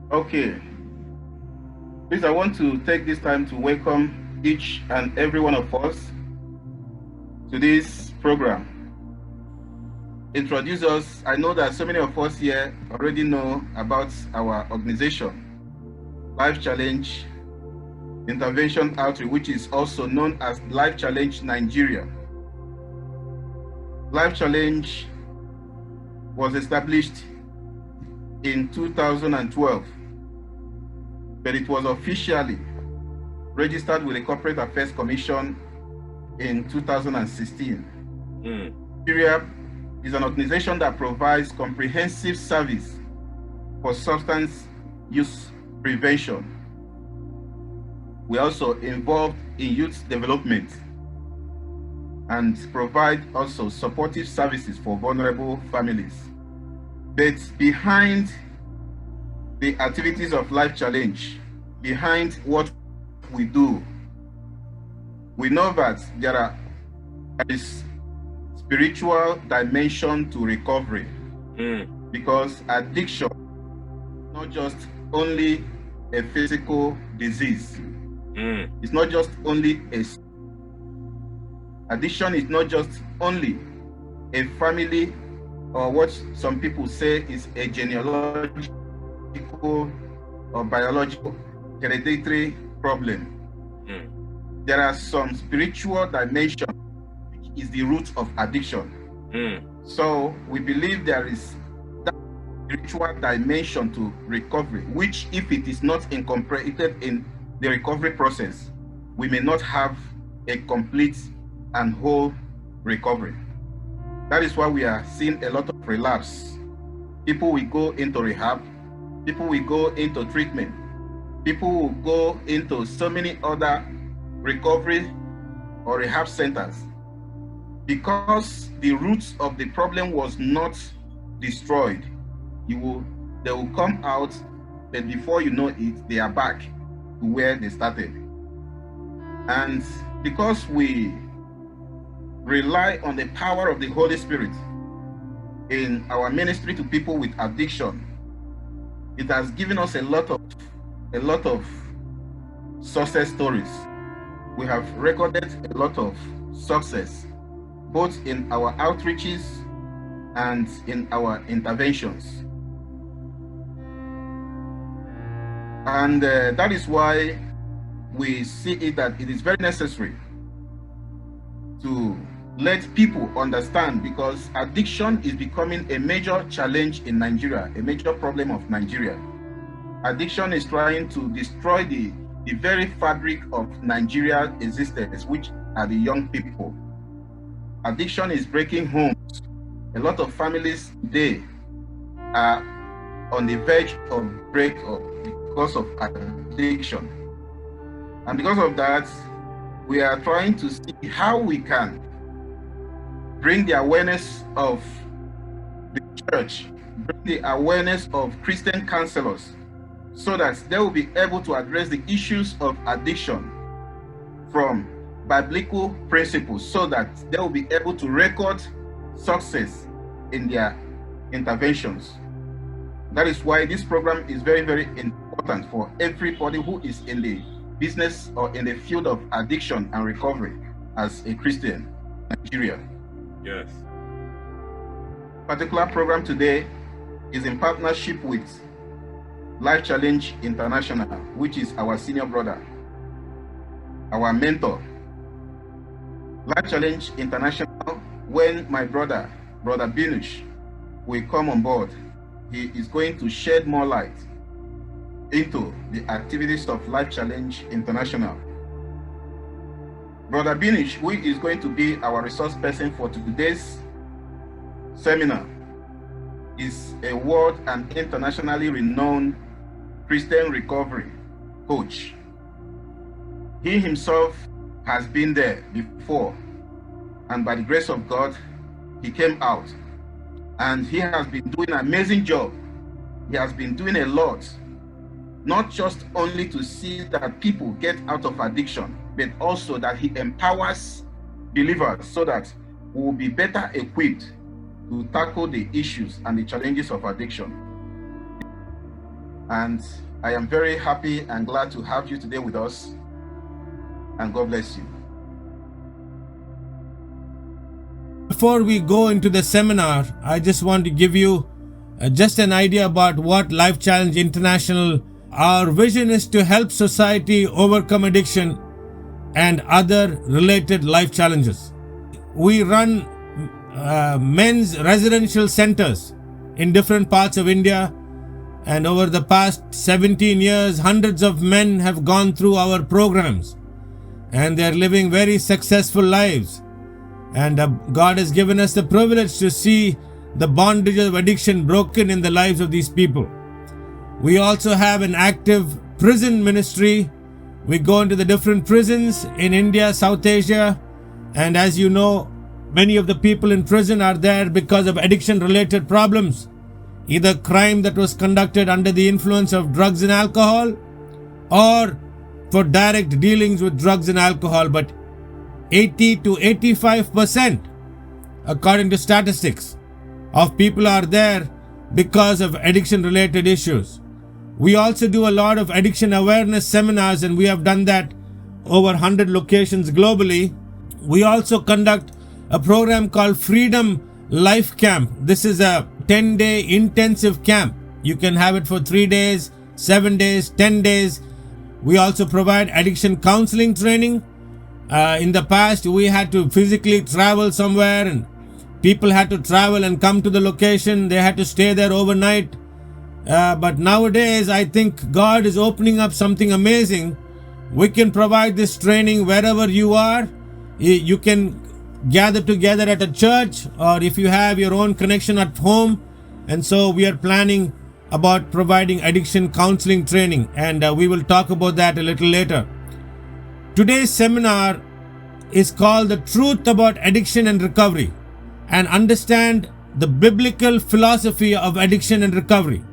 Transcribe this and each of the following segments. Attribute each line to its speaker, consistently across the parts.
Speaker 1: Okay, please, I want to take this time to welcome each and every one of us to this program. Introduce us. I know that so many of us here already know about our organization, Life Challenge Intervention Outreach, which is also known as Life Challenge Nigeria. Life Challenge was established in 2012, but it was officially registered with the Corporate Affairs Commission in 2016. Nigeria is an organization that provides comprehensive service for substance use prevention. We are also involved in youth development and provide also supportive services for vulnerable families. But behind the activities of Life Challenge, behind what we do, we know that there is spiritual dimension to recovery. Because addiction is not just only a physical disease. It's not just only addiction is not just only a family or what some people say is a genealogical or biological hereditary problem. There are some spiritual dimension which is the root of addiction. So we believe there is that spiritual dimension to recovery, which if it is not incorporated in the recovery process, we may not have a complete and whole recovery. That is why we are seeing a lot of relapse. People will go into rehab, people will go into treatment, people will go into so many other recovery or rehab centers because the roots of the problem was not destroyed. They will come out, but before you know it, they are back to where they started. And because we rely on the power of the Holy Spirit in our ministry to people with addiction, it has given us a lot of success stories. We have recorded a lot of success, both in our outreaches and in our interventions. And that is why we see it that it is very necessary to let people understand, because addiction is becoming a major challenge in Nigeria, a major problem of Nigeria. Addiction is trying to destroy the very fabric of Nigeria's existence, which are the young people. Addiction is breaking homes. A lot of families today are on the verge of breakup because of addiction. And because of that, we are trying to see how we can bring the awareness of the church, bring the awareness of Christian counselors, so that they will be able to address the issues of addiction from biblical principles, so that they will be able to record success in their interventions. That is why this program is very, very important for everybody who is in the business or in the field of addiction and recovery as a Christian in Nigeria.
Speaker 2: Yes.
Speaker 1: Particular program today is in partnership with Life Challenge International, which is our senior brother, our mentor. Life Challenge International, when my brother Binush, will come on board, he is going to shed more light into the activities of Life Challenge International. Brother Binush, who is going to be our resource person for today's seminar, is a world and internationally renowned Christian recovery coach. He himself has been there before, and by the grace of God, he came out, and he has been doing an amazing job. He has been doing a lot, not just only to see that people get out of addiction, but also that he empowers believers so that we will be better equipped to tackle the issues and the challenges of addiction. And I am very happy and glad to have you today with us. And God bless you.
Speaker 2: Before we go into the seminar, I just want to give you just an idea about what Life Challenge International, our vision is to help society overcome addiction and other related life challenges. We run men's residential centers in different parts of India, and over the past 17 years, hundreds of men have gone through our programs, and they're living very successful lives. And God has given us the privilege to see the bondage of addiction broken in the lives of these people. We also have an active prison ministry. We go into the different prisons in India, South Asia, and as you know, many of the people in prison are there because of addiction-related problems, either crime that was conducted under the influence of drugs and alcohol, or for direct dealings with drugs and alcohol. But 80 to 85%, according to statistics, of people are there because of addiction-related issues. We also do a lot of addiction awareness seminars, and we have done that over 100 locations globally. We also conduct a program called Freedom Life Camp. This is a 10-day intensive camp. You can have it for 3 days, 7 days, 10 days. We also provide addiction counseling training. In the past, we had to physically travel somewhere, and people had to travel and come to the location. They had to stay there overnight. But nowadays, I think God is opening up something amazing. We can provide this training wherever you are. You can gather together at a church, or if you have your own connection at home. And so we are planning about providing addiction counseling training, and we will talk about that a little later. Today's seminar is called The Truth About Addiction and Recovery, and understand the biblical philosophy of addiction and recovery.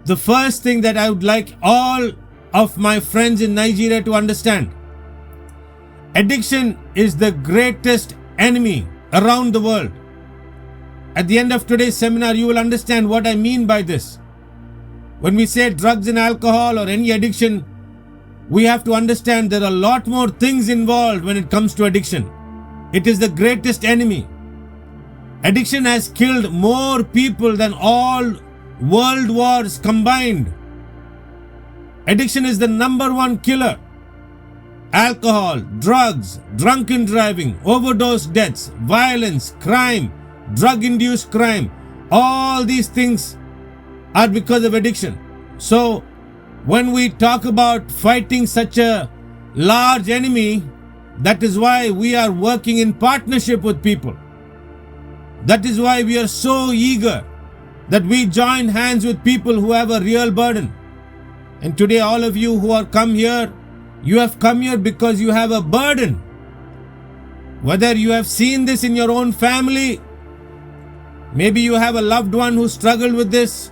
Speaker 2: The first thing that I would like all of my friends in Nigeria to understand: addiction is the greatest enemy around the world. At the end of today's seminar, you will understand what I mean by this. When we say drugs and alcohol or any addiction, we have to understand there are a lot more things involved when it comes to addiction. It is the greatest enemy. Addiction has killed more people than all world wars combined. Addiction is the number one killer. Alcohol, drugs, drunken driving, overdose deaths, violence, crime, drug-induced crime, all these things are because of addiction. So, when we talk about fighting such a large enemy, that is why we are working in partnership with people. That is why we are so eager that we join hands with people who have a real burden. And today, all of you who are come here, you have come here because you have a burden. Whether you have seen this in your own family, maybe you have a loved one who struggled with this.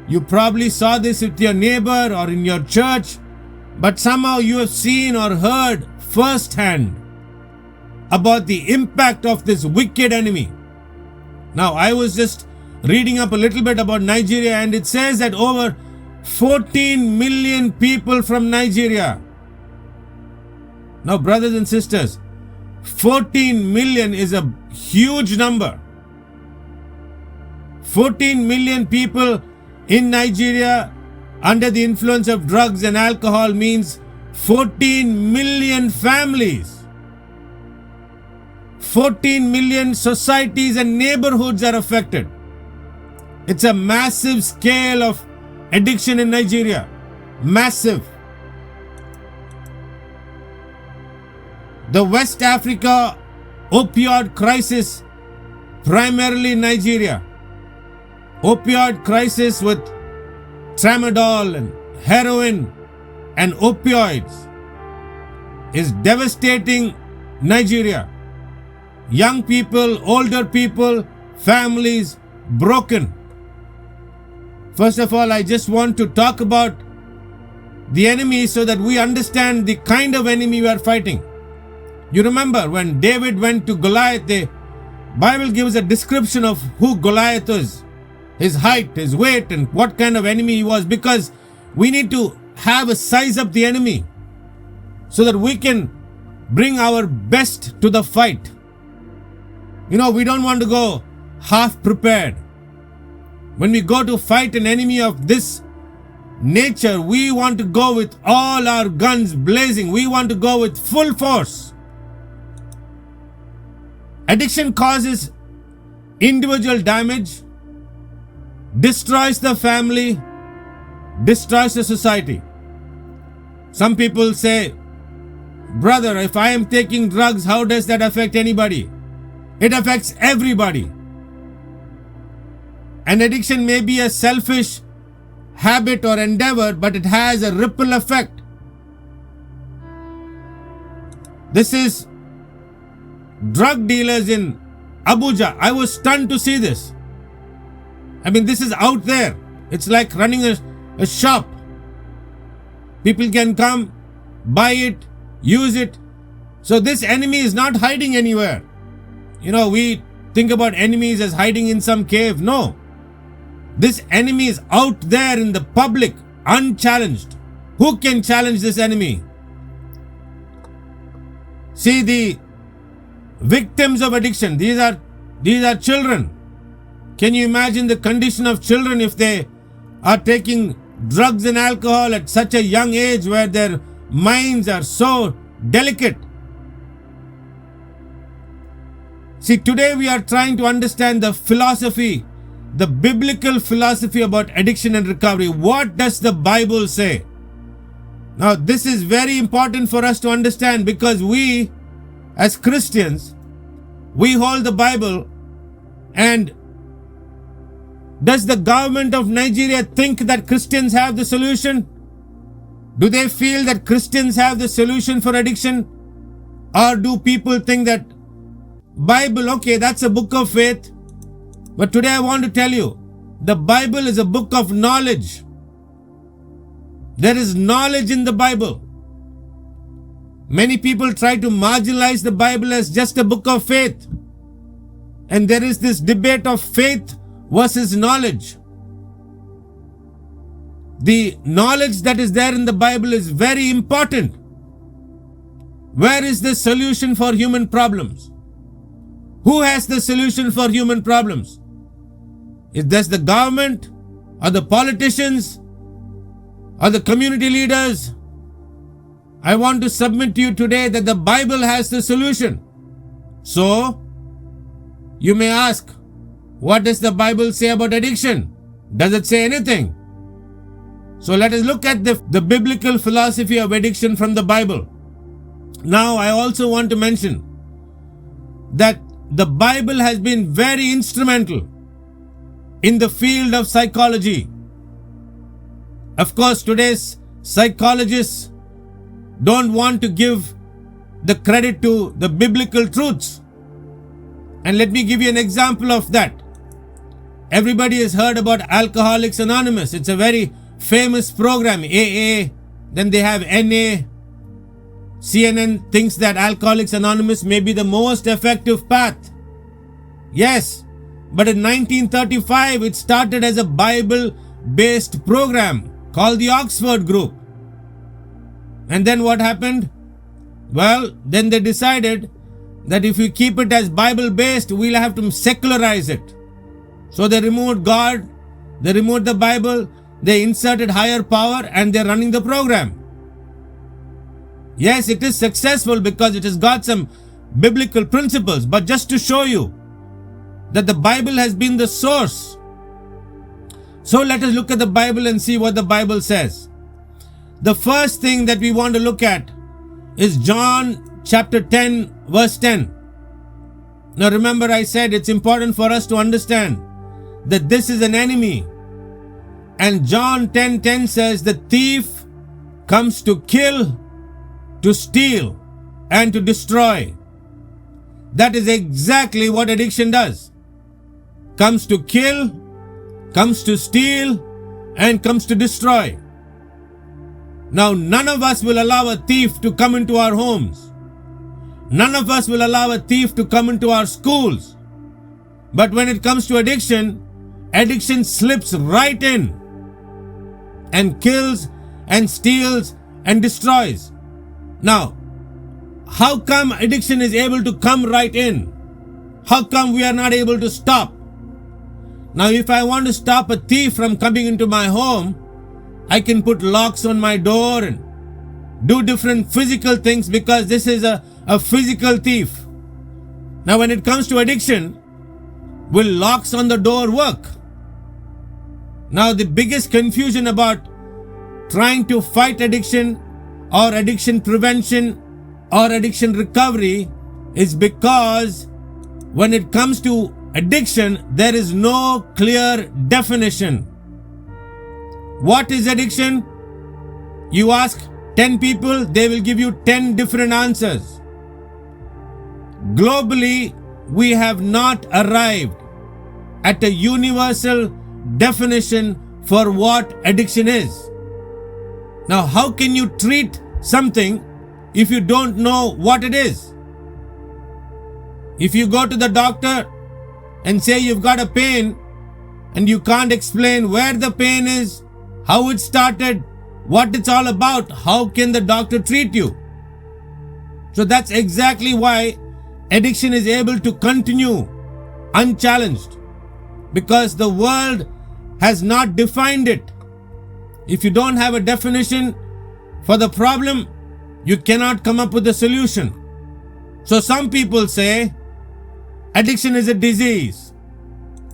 Speaker 2: You probably saw this with your neighbor or in your church, but somehow you have seen or heard firsthand about the impact of this wicked enemy. Now, I was just reading up a little bit about Nigeria, and it says that over 14 million people from Nigeria. Now, brothers and sisters, 14 million is a huge number. 14 million people in Nigeria under the influence of drugs and alcohol means 14 million families. 14 million societies and neighborhoods are affected. It's a massive scale of addiction in Nigeria. Massive. The West Africa opioid crisis, primarily Nigeria. Opioid crisis with tramadol and heroin and opioids is devastating Nigeria. Young people, older people, families broken. First of all, I just want to talk about the enemy so that we understand the kind of enemy we are fighting. You remember when David went to Goliath, the Bible gives a description of who Goliath is, his height, his weight, and what kind of enemy he was, because We need to have a size up the enemy so that we can bring our best to the fight. We don't want to go half prepared. When we go to fight an enemy of this nature, we want to go with all our guns blazing. We want to go with full force. Addiction causes individual damage, destroys the family, destroys the society. Some people say, brother, if I am taking drugs, how does that affect anybody? It affects everybody. An addiction may be a selfish habit or endeavor, but it has a ripple effect. This is drug dealers in Abuja. I was stunned to see this. This is out there. It's like running a shop. People can come, buy it, use it. So this enemy is not hiding anywhere. We think about enemies as hiding in some cave. No. This enemy is out there in the public, unchallenged. Who can challenge this enemy? See, the victims of addiction, these are children. Can you imagine the condition of children if they are taking drugs and alcohol at such a young age where their minds are so delicate? See, today we are trying to understand the philosophy, the biblical philosophy about addiction and recovery. What does the Bible say? Now, this is very important for us to understand because we, as Christians, we hold the Bible. And does the government of Nigeria think that Christians have the solution? Do they feel that Christians have the solution for addiction? Or do people think that Bible, okay, that's a book of faith. But today I want to tell you, the Bible is a book of knowledge. There is knowledge in the Bible. Many people try to marginalize the Bible as just a book of faith. And there is this debate of faith versus knowledge. The knowledge that is there in the Bible is very important. Where is the solution for human problems? Who has the solution for human problems? Is this the government or the politicians or the community leaders? I want to submit to you today that the Bible has the solution. So, you may ask, what does the Bible say about addiction? Does it say anything? So let us look at the biblical philosophy of addiction from the Bible. Now, I also want to mention that the Bible has been very instrumental in the field of psychology. Of course, today's psychologists don't want to give the credit to the biblical truths. And let me give you an example of that. Everybody has heard about Alcoholics Anonymous. It's a very famous program, AA. Then they have NA. CNN thinks that Alcoholics Anonymous may be the most effective path. Yes, but in 1935, it started as a Bible-based program called the Oxford Group. And then what happened? Well, then they decided that if we keep it as Bible-based, we'll have to secularize it. So they removed God, they removed the Bible, they inserted higher power, and they're running the program. Yes, it is successful because it has got some biblical principles, but just to show you that the Bible has been the source. So let us look at the Bible and see what the Bible says. The first thing that we want to look at is John chapter 10, verse 10. Now remember, I said it's important for us to understand that this is an enemy. And John 10:10 says, the thief comes to kill, to steal, and to destroy. That is exactly what addiction does. Comes to kill, comes to steal, and comes to destroy. Now, none of us will allow a thief to come into our homes. None of us will allow a thief to come into our schools. But when it comes to addiction, addiction slips right in. and kills and steals and destroys. Now, how come addiction is able to come right in? How come we are not able to stop? Now, if I want to stop a thief from coming into my home, I can put locks on my door and do different physical things because this is a physical thief. Now, when it comes to addiction, will locks on the door work? Now, the biggest confusion about trying to fight addiction or addiction prevention or addiction recovery is because when it comes to addiction, there is no clear definition. What is addiction? You ask 10 people, they will give you 10 different answers. Globally, we have not arrived at a universal definition for what addiction is. Now, how can you treat something if you don't know what it is? If you go to the doctor and say you've got a pain and you can't explain where the pain is, how it started, what it's all about, how can the doctor treat you? So that's exactly why addiction is able to continue unchallenged, because the world has not defined it. If you don't have a definition for the problem, you cannot come up with a solution. So some people say addiction is a disease.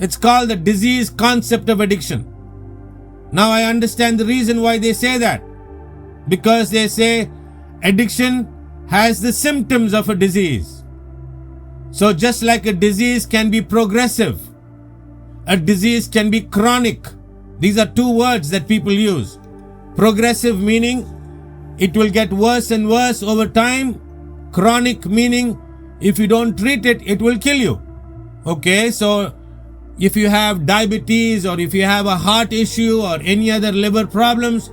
Speaker 2: It's called the disease concept of addiction. Now I understand the reason why they say that. Because they say addiction has the symptoms of a disease. So just like a disease can be progressive, a disease can be chronic. These are two words that people use. Progressive meaning it will get worse and worse over time. Chronic meaning if you don't treat it, it will kill you. Okay, so if you have diabetes or if you have a heart issue or any other liver problems,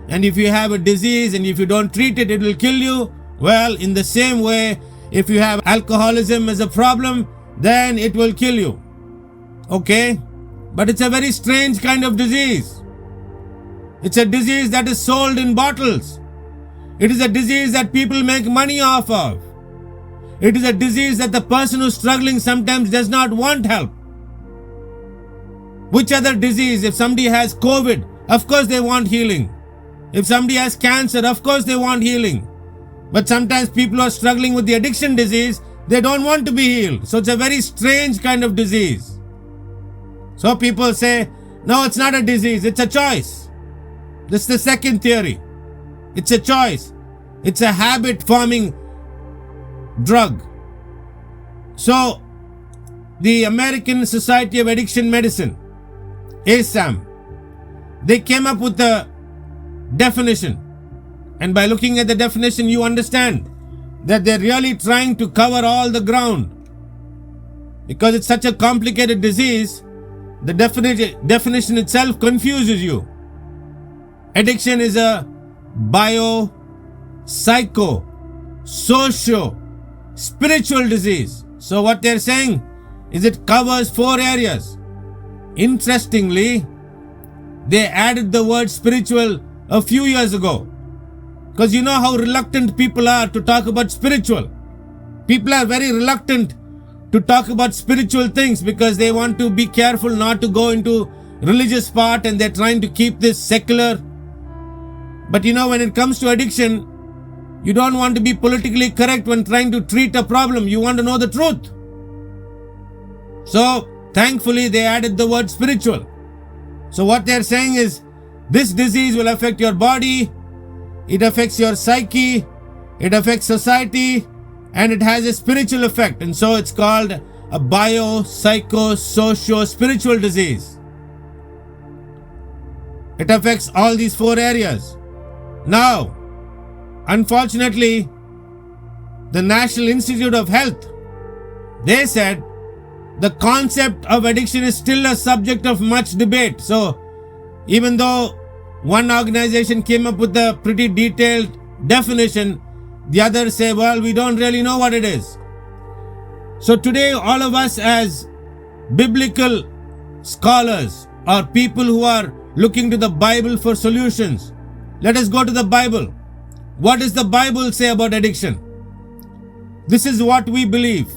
Speaker 2: and if you have a disease and if you don't treat it, it will kill you. Well, in the same way, if you have alcoholism as a problem, then it will kill you. Okay? But it's a very strange kind of disease. It's a disease that is sold in bottles. It is a disease that people make money off of. It is a disease that the person who's struggling sometimes does not want help. Which other disease? If somebody has COVID, of course they want healing. If somebody has cancer, of course they want healing. But sometimes people who are struggling with the addiction disease, they don't want to be healed. So it's a very strange kind of disease. So people say, no, it's not a disease, it's a choice. This is the second theory. It's a choice. It's a habit-forming drug. So, the American Society of Addiction Medicine, ASAM, they came up with a definition. And by looking at the definition, you understand that they're really trying to cover all the ground. Because it's such a complicated disease, the definition itself confuses you. Addiction is a bio, psycho, socio, spiritual disease. So what they're saying is it covers 4 areas. Interestingly, they added the word spiritual a few years ago. Because you know how reluctant people are to talk about spiritual. People are very reluctant to talk about spiritual things because they want to be careful not to go into religious part, and they're trying to keep this secular. But you know, when it comes to addiction, you don't want to be politically correct when trying to treat a problem. You want to know the truth. So, thankfully, they added the word spiritual. So what they're saying is, this disease will affect your body, it affects your psyche, it affects society, and it has a spiritual effect. And so it's called a bio, psycho, socio, spiritual disease. It affects all these 4 areas. Now, unfortunately, the National Institute of Health, they said the concept of addiction is still a subject of much debate. So, even though one organization came up with a pretty detailed definition, the others say, well, we don't really know what it is. So today, all of us as biblical scholars or people who are looking to the Bible for solutions. Let us go to the Bible. What does the Bible say about addiction? This is what we believe,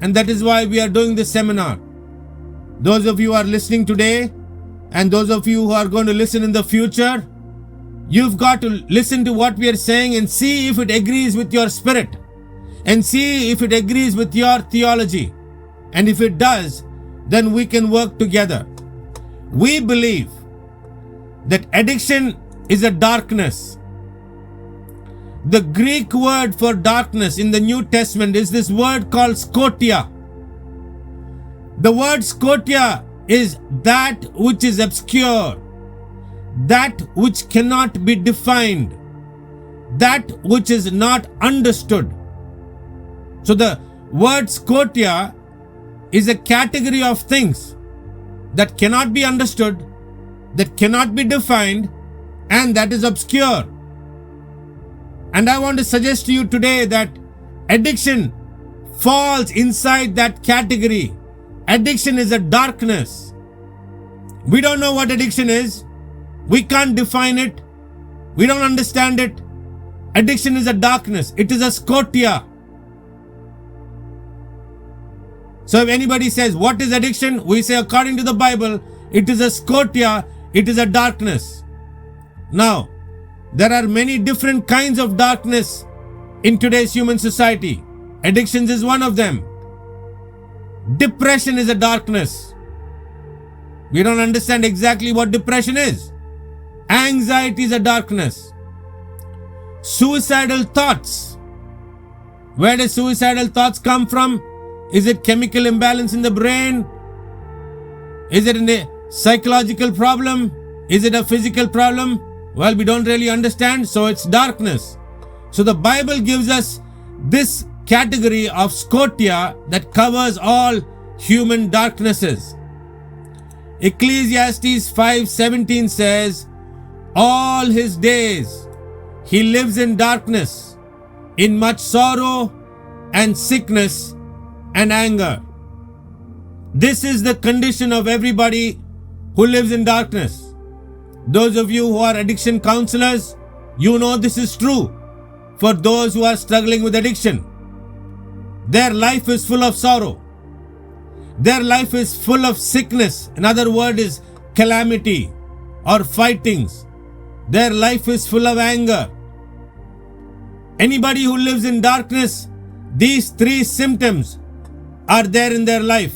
Speaker 2: and that is why we are doing this seminar. Those of you who are listening today, and those of you who are going to listen in the future, you've got to listen to what we are saying and see if it agrees with your spirit, and see if it agrees with your theology. And if it does, then we can work together. We believe that addiction is a darkness. The Greek word for darkness in the New Testament is this word called scotia. The word scotia is that which is obscure, that which cannot be defined, that which is not understood. So the word scotia is a category of things that cannot be understood, that cannot be defined, and that is obscure. And I want to suggest to you today that addiction falls inside that category. Addiction is a darkness. We don't know what addiction is. We can't define it. We don't understand it. Addiction is a darkness. It is a scotia. So if anybody says, what is addiction? We say, according to the Bible, it is a scotia, it is a darkness. Now, there are many different kinds of darkness in today's human society. Addictions is one of them. Depression is a darkness. We don't understand exactly what depression is. Anxiety is a darkness. Suicidal thoughts. Where do suicidal thoughts come from? Is it chemical imbalance in the brain? Is it a psychological problem? Is it a physical problem? Well, we don't really understand, so it's darkness. So the Bible gives us this category of scotia that covers all human darknesses. Ecclesiastes 5:17 says, all his days he lives in darkness, in much sorrow and sickness and anger. This is the condition of everybody who lives in darkness. Those of you who are addiction counselors, you know this is true. For those who are struggling with addiction, their life is full of sorrow. Their life is full of sickness. Another word is calamity or fightings. Their life is full of anger. Anybody who lives in darkness, these three symptoms are there in their life.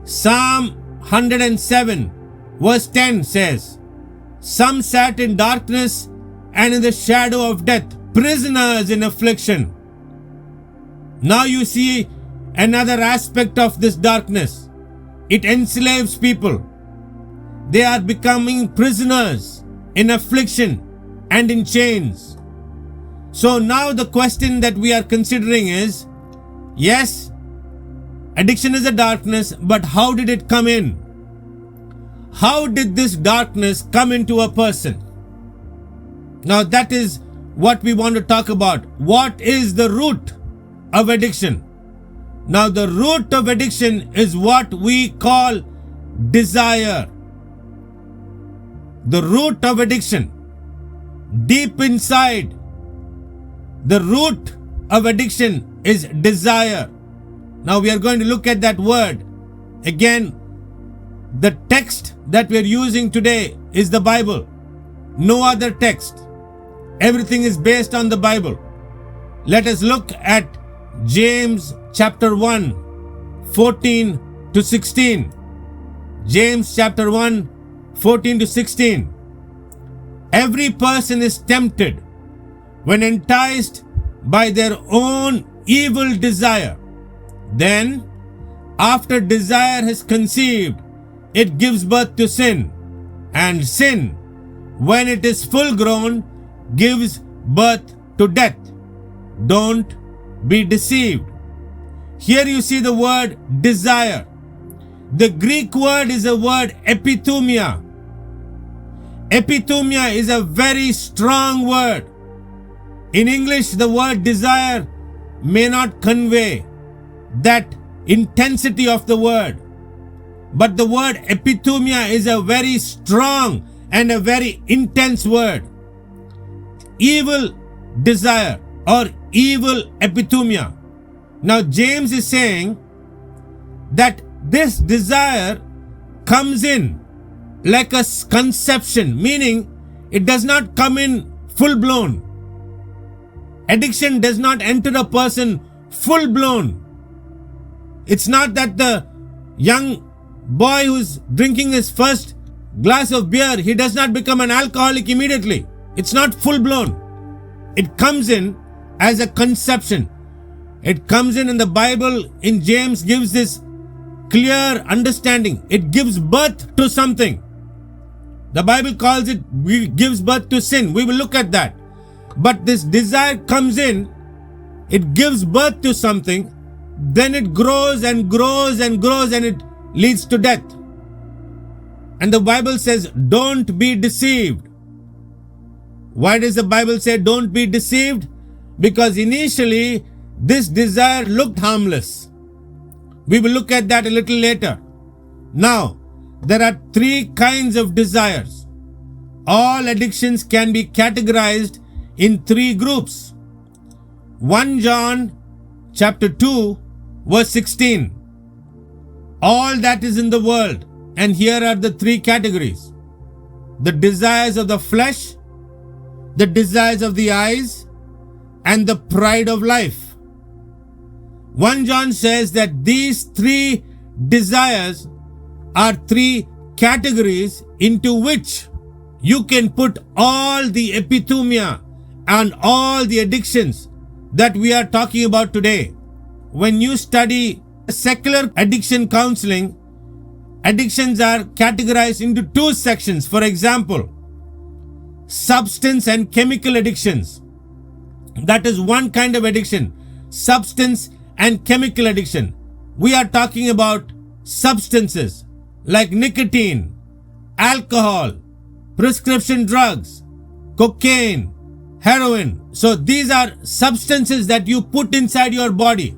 Speaker 2: Psalm 107 verse 10 says, some sat in darkness and in the shadow of death, prisoners in affliction. Now you see another aspect of this darkness. It enslaves people. They are becoming prisoners in affliction and in chains. So now the question that we are considering is, yes, addiction is a darkness, but how did it come in? How did this darkness come into a person? Now that is what we want to talk about. What is the root of addiction? Now the root of addiction is what we call desire. The root of addiction, deep inside, the root of addiction is desire. Now we are going to look at that word. Again, the text that we are using today is the Bible. No other text. Everything is based on the Bible. Let us look at James chapter 1, 14 to 16. James chapter 1, 14 to 16. Every person is tempted when enticed by their own evil desire. Then, after desire has conceived, it gives birth to sin. And sin, when it is full grown, gives birth to death. Don't be deceived. Here you see the word desire. The Greek word is the word epithumia. Epithumia is a very strong word. In English, the word desire may not convey that intensity of the word. But the word epithumia is a very strong and a very intense word. Evil desire or evil epithumia. Now James is saying that this desire comes in like a conception, meaning it does not come in full blown. Addiction does not enter a person full blown. It's not that the young boy who's drinking his first glass of beer, he does not become an alcoholic immediately. It's not full blown. It comes in as a conception. It comes in the Bible, in James gives this clear understanding. It gives birth to something. The Bible calls it, gives birth to sin. We will look at that. But this desire comes in, it gives birth to something, then it grows and grows and grows and it leads to death. And the Bible says, don't be deceived. Why does the Bible say don't be deceived? Because initially this desire looked harmless. We will look at that a little later. Now, there are three kinds of desires. All addictions can be categorized in three groups. 1 John chapter 2 verse 16. All that is in the world, and here are the three categories: the desires of the flesh, the desires of the eyes, and the pride of life. 1 John says that these three desires are three categories into which you can put all the epithumia and all the addictions that we are talking about today. When you study secular addiction counseling, addictions are categorized into two sections. For example, substance and chemical addictions. That is one kind of addiction. Substance and chemical addiction. We are talking about substances like nicotine, alcohol, prescription drugs, cocaine, heroin. So these are substances that you put inside your body.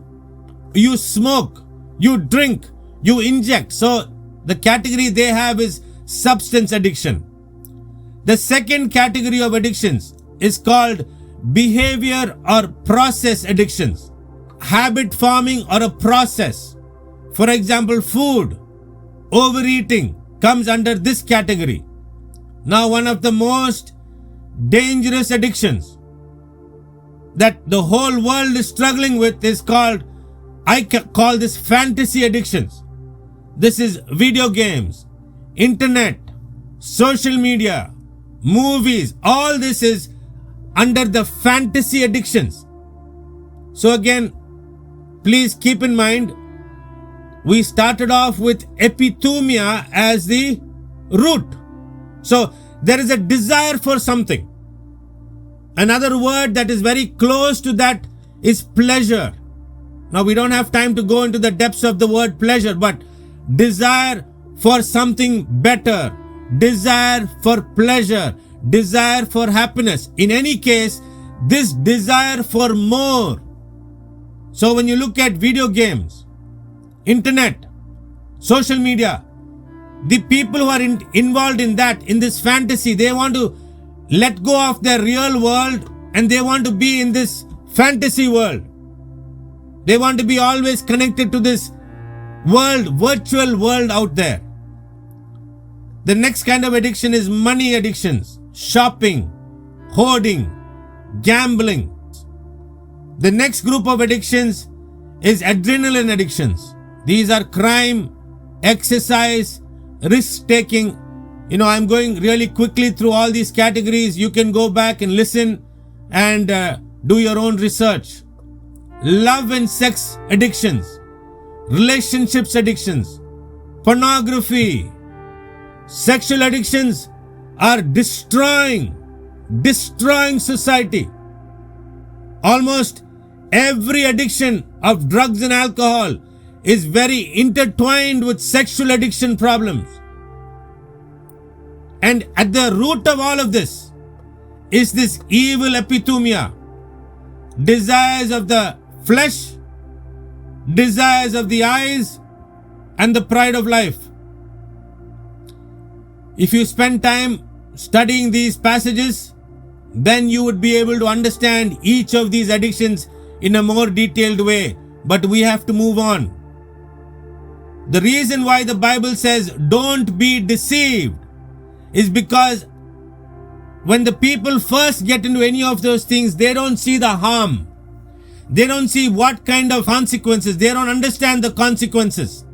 Speaker 2: You smoke, you drink, you inject. So the category they have is substance addiction. The second category of addictions is called behavior or process addictions. Habit forming or a process. For example, food, overeating comes under this category. Now, one of the most dangerous addictions that the whole world is struggling with is called, I call this fantasy addictions. This is video games, internet, social media, movies. All this is under the fantasy addictions. So again, please keep in mind, we started off with epithumia as the root. So there is a desire for something. Another word that is very close to that is pleasure. Now we don't have time to go into the depths of the word pleasure, but desire for something better, desire for pleasure, desire for happiness. In any case, this desire for more. So when you look at video games, internet, social media, the people who are involved in that, in this fantasy, they want to let go of their real world and they want to be in this fantasy world. They want to be always connected to this world, virtual world out there. The next kind of addiction is money addictions, shopping, hoarding, gambling. The next group of addictions is adrenaline addictions. These are crime, exercise, risk-taking. You know, I'm going really quickly through all these categories. You can go back and listen and do your own research. Love and sex addictions, relationships addictions, pornography, sexual addictions are destroying society. Almost every addiction of drugs and alcohol is very intertwined with sexual addiction problems. And at the root of all of this is this evil epithumia, desires of the flesh, desires of the eyes, and the pride of life. If you spend time studying these passages, then you would be able to understand each of these addictions in a more detailed way. But we have to move on. The reason why the Bible says don't be deceived is because when the people first get into any of those things, they don't see the harm. They don't see what kind of consequences. They don't understand the consequences.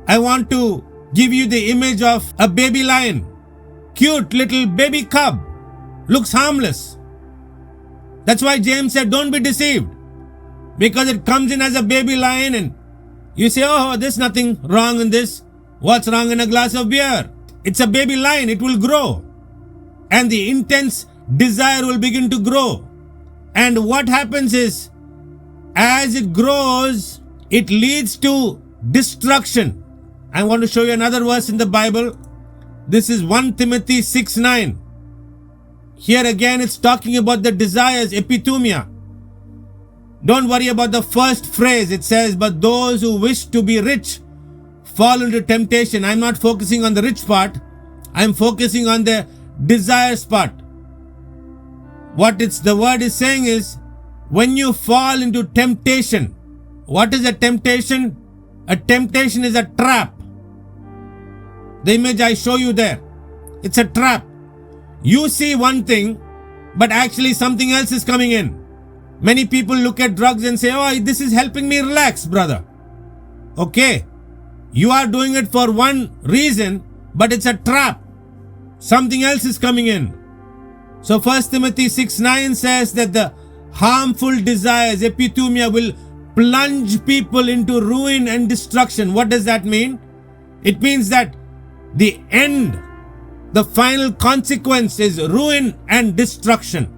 Speaker 2: I want to give you the image of a baby lion. Cute little baby cub. Looks harmless. That's why James said don't be deceived. Because it comes in as a baby lion and you say, oh, there's nothing wrong in this. What's wrong in a glass of beer? It's a baby lion. It will grow. And the intense desire will begin to grow. And what happens is, as it grows, it leads to destruction. I want to show you another verse in the Bible. This is 1 Timothy 6:9. Here again, it's talking about the desires, epithumia. Don't worry about the first phrase. It says, but those who wish to be rich fall into temptation. I'm not focusing on the rich part. I'm focusing on the desires part. What the word is saying is, when you fall into temptation, what is a temptation? A temptation is a trap. The image I show you there, it's a trap. You see one thing, but actually something else is coming in. Many people look at drugs and say, oh, this is helping me relax, brother. Okay, you are doing it for one reason, but it's a trap. Something else is coming in. So 1 Timothy 6:9 says that the harmful desires, epithumia, will plunge people into ruin and destruction. What does that mean? It means that the end, the final consequence is ruin and destruction.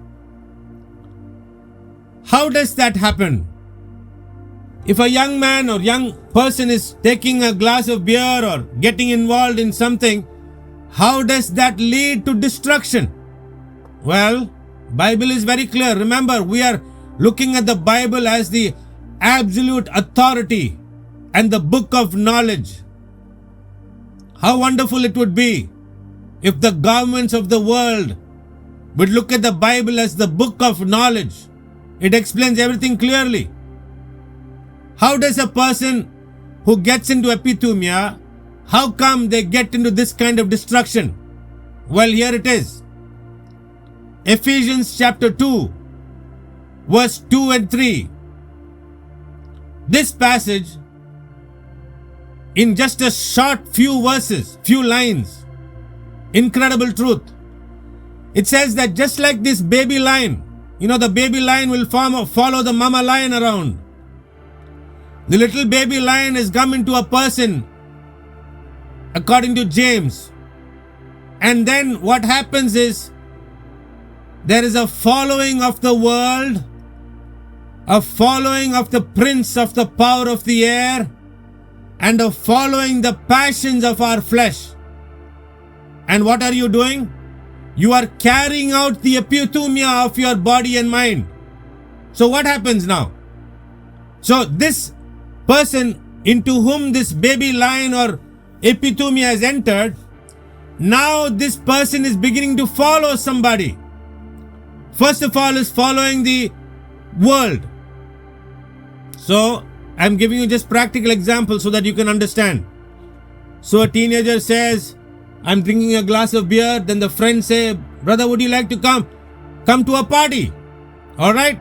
Speaker 2: How does that happen? If a young man or young person is taking a glass of beer or getting involved in something, how does that lead to destruction? Well, Bible is very clear. Remember, we are looking at the Bible as the absolute authority and the book of knowledge. How wonderful it would be if the governments of the world would look at the Bible as the book of knowledge. It explains everything clearly. How does a person who gets into epithumia, how come they get into this kind of destruction? Well, here it is. Ephesians chapter 2, verse 2 and 3. This passage, in just a short few verses, few lines, incredible truth. It says that just like this baby lion, the baby lion will follow the mama lion around. The little baby lion has come into a person, according to James. And then what happens is, there is a following of the world, a following of the prince of the power of the air, and a following the passions of our flesh. And what are you doing? You are carrying out the epithumia of your body and mind. So what happens now? So this person into whom this baby lion or epithumia has entered, now this person is beginning to follow somebody. First of all, is following the world. So I'm giving you just practical examples so that you can understand. So a teenager says, I'm drinking a glass of beer. Then the friends say, brother, would you like to come to a party? All right.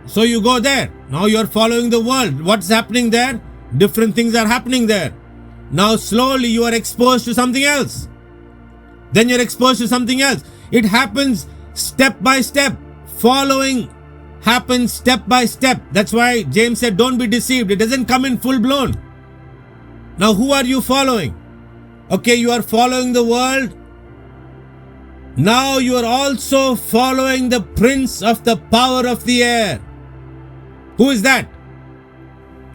Speaker 2: So you go there. Now you're following the world. What's happening there? Different things are happening there. Now slowly you are exposed to something else. Then you're exposed to something else. It happens step by step. Following happens step by step. That's why James said, don't be deceived. It doesn't come in full blown. Now who are you following? Okay, you are following the world. Now you are also following the prince of the power of the air. Who is that?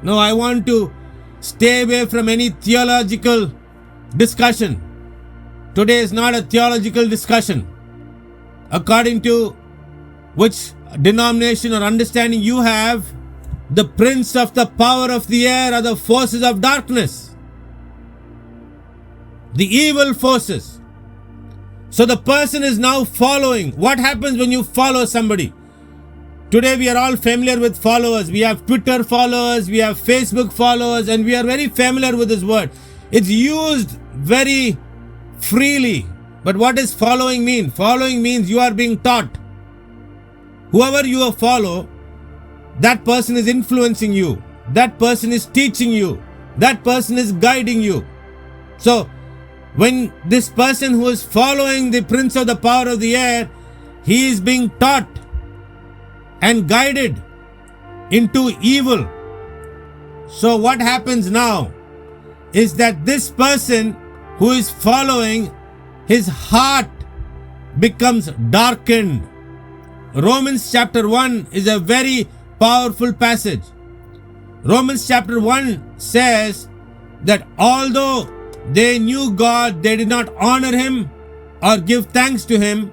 Speaker 2: Now I want to stay away from any theological discussion. Today is not a theological discussion. According to which denomination or understanding you have, the prince of the power of the air are the forces of darkness. The evil forces. So the person is now following. What happens when you follow somebody? Today we are all familiar with followers. We have Twitter followers, we have Facebook followers, and we are very familiar with this word. It's used very freely. But what does following mean? Following means you are being taught. Whoever you follow, that person is influencing you. That person is teaching you. That person is guiding you. So, when this person who is following the prince of the power of the air, he is being taught and guided into evil. So what happens now is that this person who is following, his heart becomes darkened. Romans chapter 1 is a very powerful passage. Romans chapter 1 says that although they knew God, they did not honor Him or give thanks to Him,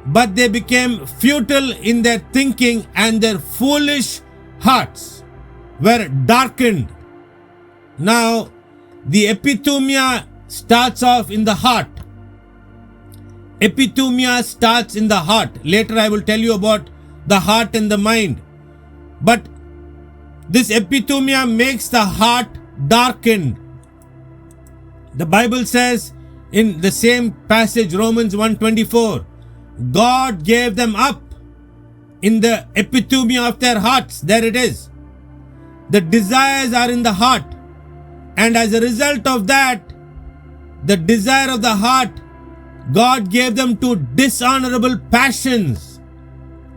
Speaker 2: but they became futile in their thinking, and their foolish hearts were darkened. Now, the epithumia starts off in the heart. Epithumia starts in the heart. Later I will tell you about the heart and the mind. But this epithumia makes the heart darkened. The Bible says in the same passage, Romans 1:24, God gave them up in the epithumia of their hearts. There it is. The desires are in the heart. And as a result of that, the desire of the heart, God gave them to dishonorable passions.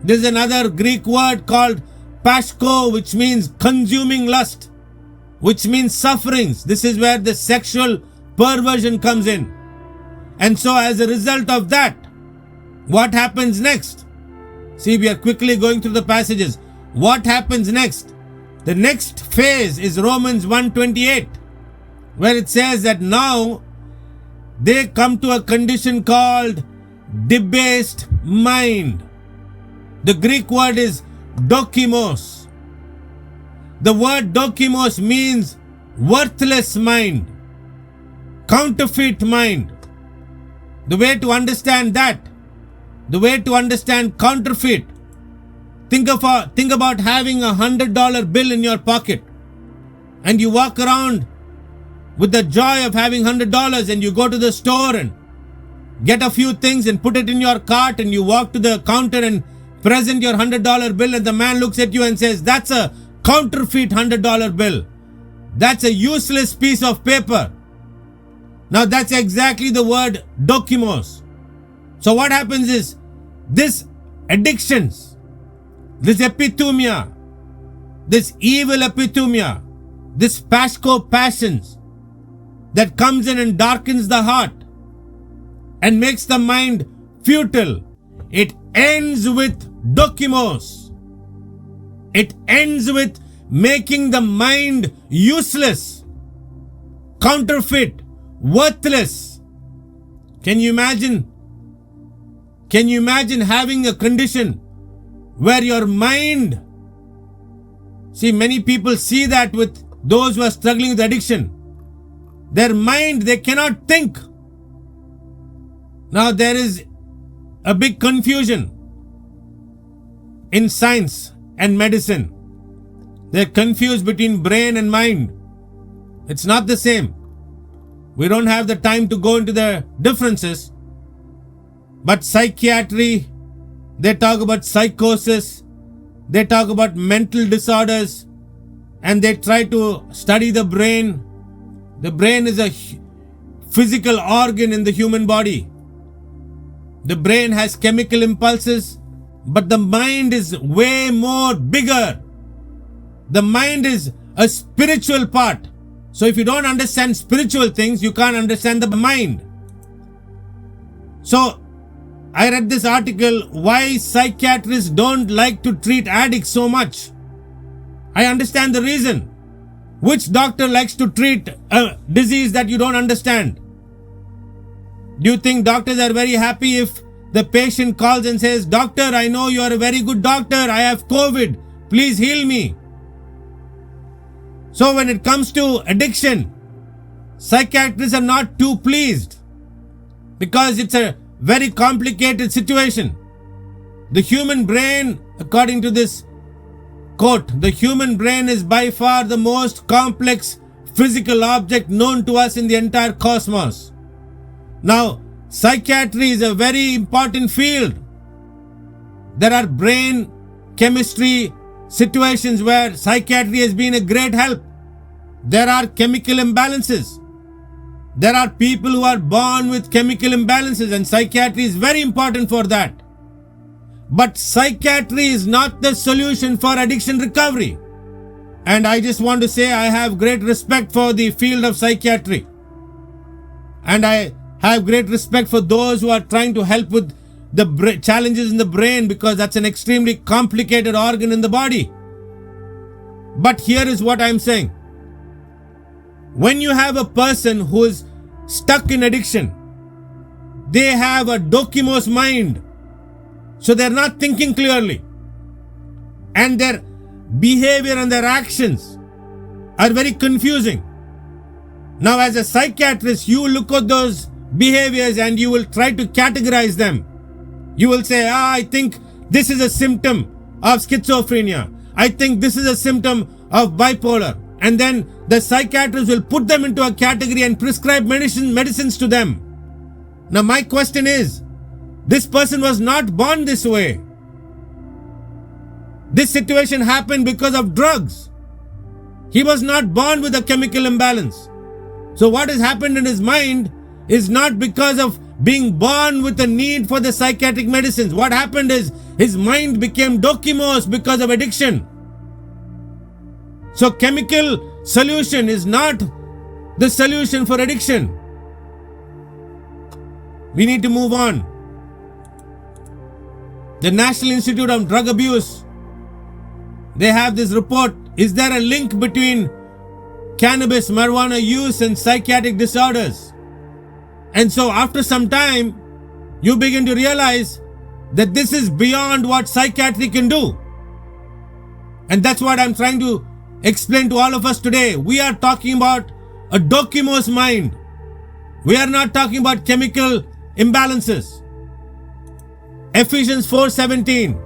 Speaker 2: There's another Greek word called pashko, which means consuming lust, which means sufferings. This is where the sexual perversion comes in. And so as a result of that, what happens next? See, we are quickly going through the passages. What happens next? The next phase is Romans 1:28, where it says that now they come to a condition called debased mind. The Greek word is dokimos. The word dokimos means worthless mind, counterfeit mind. The way to understand that, the way to understand counterfeit, think about having $100 bill in your pocket, and you walk around with the joy of having $100, and you go to the store and get a few things and put it in your cart, and you walk to the counter and present your $100 bill, and the man looks at you and says, that's a counterfeit $100 bill. That's a useless piece of paper. Now that's exactly the word dokimos. So what happens is, this addictions, this epithumia, this evil epithumia, this pashko passions that comes in and darkens the heart and makes the mind futile, it ends with dokimos. It ends with making the mind useless, counterfeit, worthless. Can you imagine having a condition where your mind, see, many people see that with those who are struggling with addiction. Their mind, they cannot think. Now there is a big confusion in science and medicine. They're confused between brain and mind. It's not the same. We don't have the time to go into the differences. But psychiatry, they talk about psychosis, they talk about mental disorders, and they try to study the brain. The brain is a physical organ in the human body. The brain has chemical impulses, but the mind is way more bigger. The mind is a spiritual part. So if you don't understand spiritual things, you can't understand the mind. So I read this article, why psychiatrists don't like to treat addicts so much. I understand the reason. Which doctor likes to treat a disease that you don't understand? Do you think doctors are very happy if the patient calls and says, doctor, I know you are a very good doctor, I have COVID, please heal me? So when it comes to addiction, psychiatrists are not too pleased, because it's a very complicated situation. The human brain, according to this quote, the human brain is by far the most complex physical object known to us in the entire cosmos. Now, psychiatry is a very important field. There are brain chemistry situations where psychiatry has been a great help. There are chemical imbalances. There are people who are born with chemical imbalances, and psychiatry is very important for that. But psychiatry is not the solution for addiction recovery. And I just want to say I have great respect for the field of psychiatry. And I have great respect for those who are trying to help with the challenges in the brain, because that's an extremely complicated organ in the body. But here is what I'm saying. When you have a person who is stuck in addiction, they have a dokimos mind. So they're not thinking clearly. And their behavior and their actions are very confusing. Now, as a psychiatrist, you look at those behaviors and you will try to categorize them. You will say, I think this is a symptom of schizophrenia. I think this is a symptom of bipolar. And then the psychiatrist will put them into a category and prescribe medicines to them. Now, my question is, this person was not born this way. This situation happened because of drugs. He was not born with a chemical imbalance. So what has happened in his mind is not because of being born with a need for the psychiatric medicines. What happened is his mind became dokimos because of addiction. So chemical solution is not the solution for addiction. We need to move on. The National Institute of Drug Abuse, they have this report. Is there a link between cannabis, marijuana use and psychiatric disorders? And so after some time, you begin to realize that this is beyond what psychiatry can do. And that's what I'm trying to explain to all of us today. We are talking about a dokimos mind. We are not talking about chemical imbalances. Ephesians 4:17.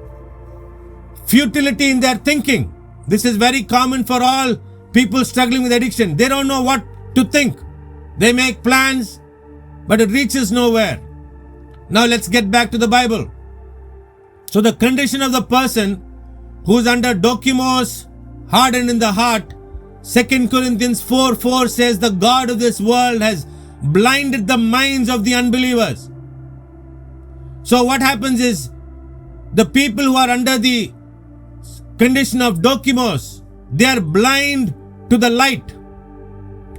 Speaker 2: Futility in their thinking. This is very common for all people struggling with addiction. They don't know what to think. They make plans, but it reaches nowhere. Now let's get back to the Bible. So the condition of the person who's under dokimos, hardened in the heart, 2 Corinthians 4:4 says, the God of this world has blinded the minds of the unbelievers. So what happens is, the people who are under the condition of dokimos, they are blind to the light.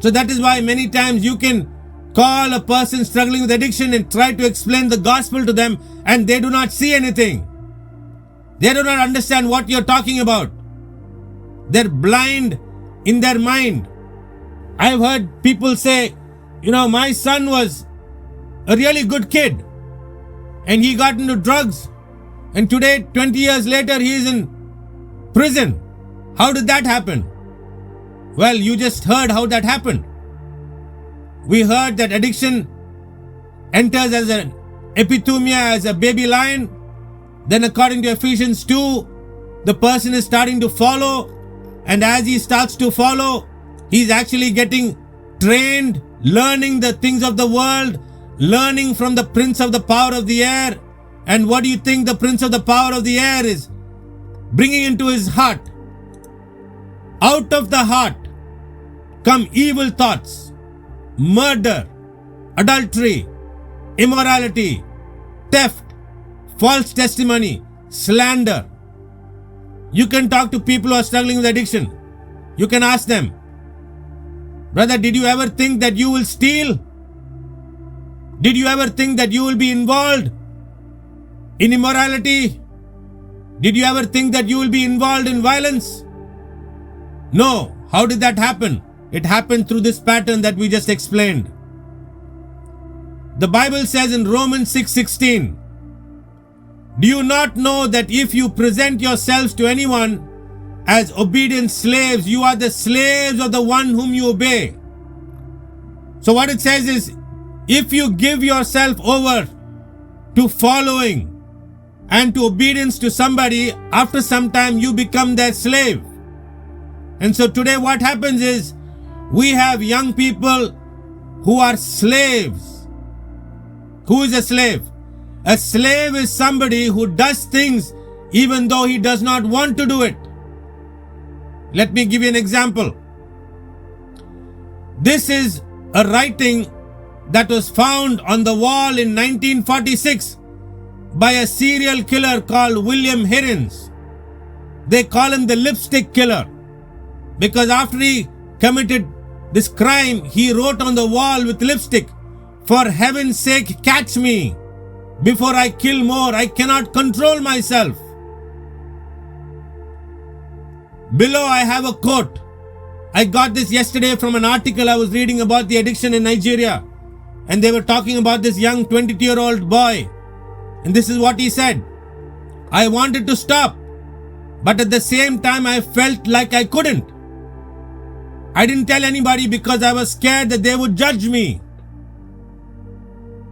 Speaker 2: So that is why many times you can call a person struggling with addiction and try to explain the gospel to them, and they do not see anything. They do not understand what you're talking about. They're blind in their mind. I've heard people say, my son was a really good kid and he got into drugs, and today, 20 years later, he is in prison. How did that happen? Well, you just heard how that happened. We heard that addiction enters as an epithumia, as a baby lion. Then according to Ephesians 2, the person is starting to follow. And as he starts to follow, he's actually getting trained, learning the things of the world, learning from the prince of the power of the air. And what do you think the prince of the power of the air is bringing into his heart? Out of the heart come evil thoughts, murder, adultery, immorality, theft, false testimony, slander. You can talk to people who are struggling with addiction. You can ask them, brother, did you ever think that you will steal? Did you ever think that you will be involved in immorality? Did you ever think that you will be involved in violence? No. How did that happen? It happened through this pattern that we just explained. The Bible says in Romans 6:16, do you not know that if you present yourselves to anyone as obedient slaves, you are the slaves of the one whom you obey? So what it says is, if you give yourself over to following and to obedience to somebody, after some time you become their slave. And so today what happens is we have young people who are slaves. Who is a slave? A slave is somebody who does things even though he does not want to do it. Let me give you an example. This is a writing that was found on the wall in 1946 by a serial killer called William Hirons. They call him the lipstick killer because after he committed this crime, he wrote on the wall with lipstick, "For heaven's sake, catch me before I kill more. I cannot control myself." Below I have a quote. I got this yesterday from an article I was reading about the addiction in Nigeria. And they were talking about this young 22-year-old boy. And this is what he said. "I wanted to stop, but at the same time I felt like I couldn't. I didn't tell anybody because I was scared that they would judge me."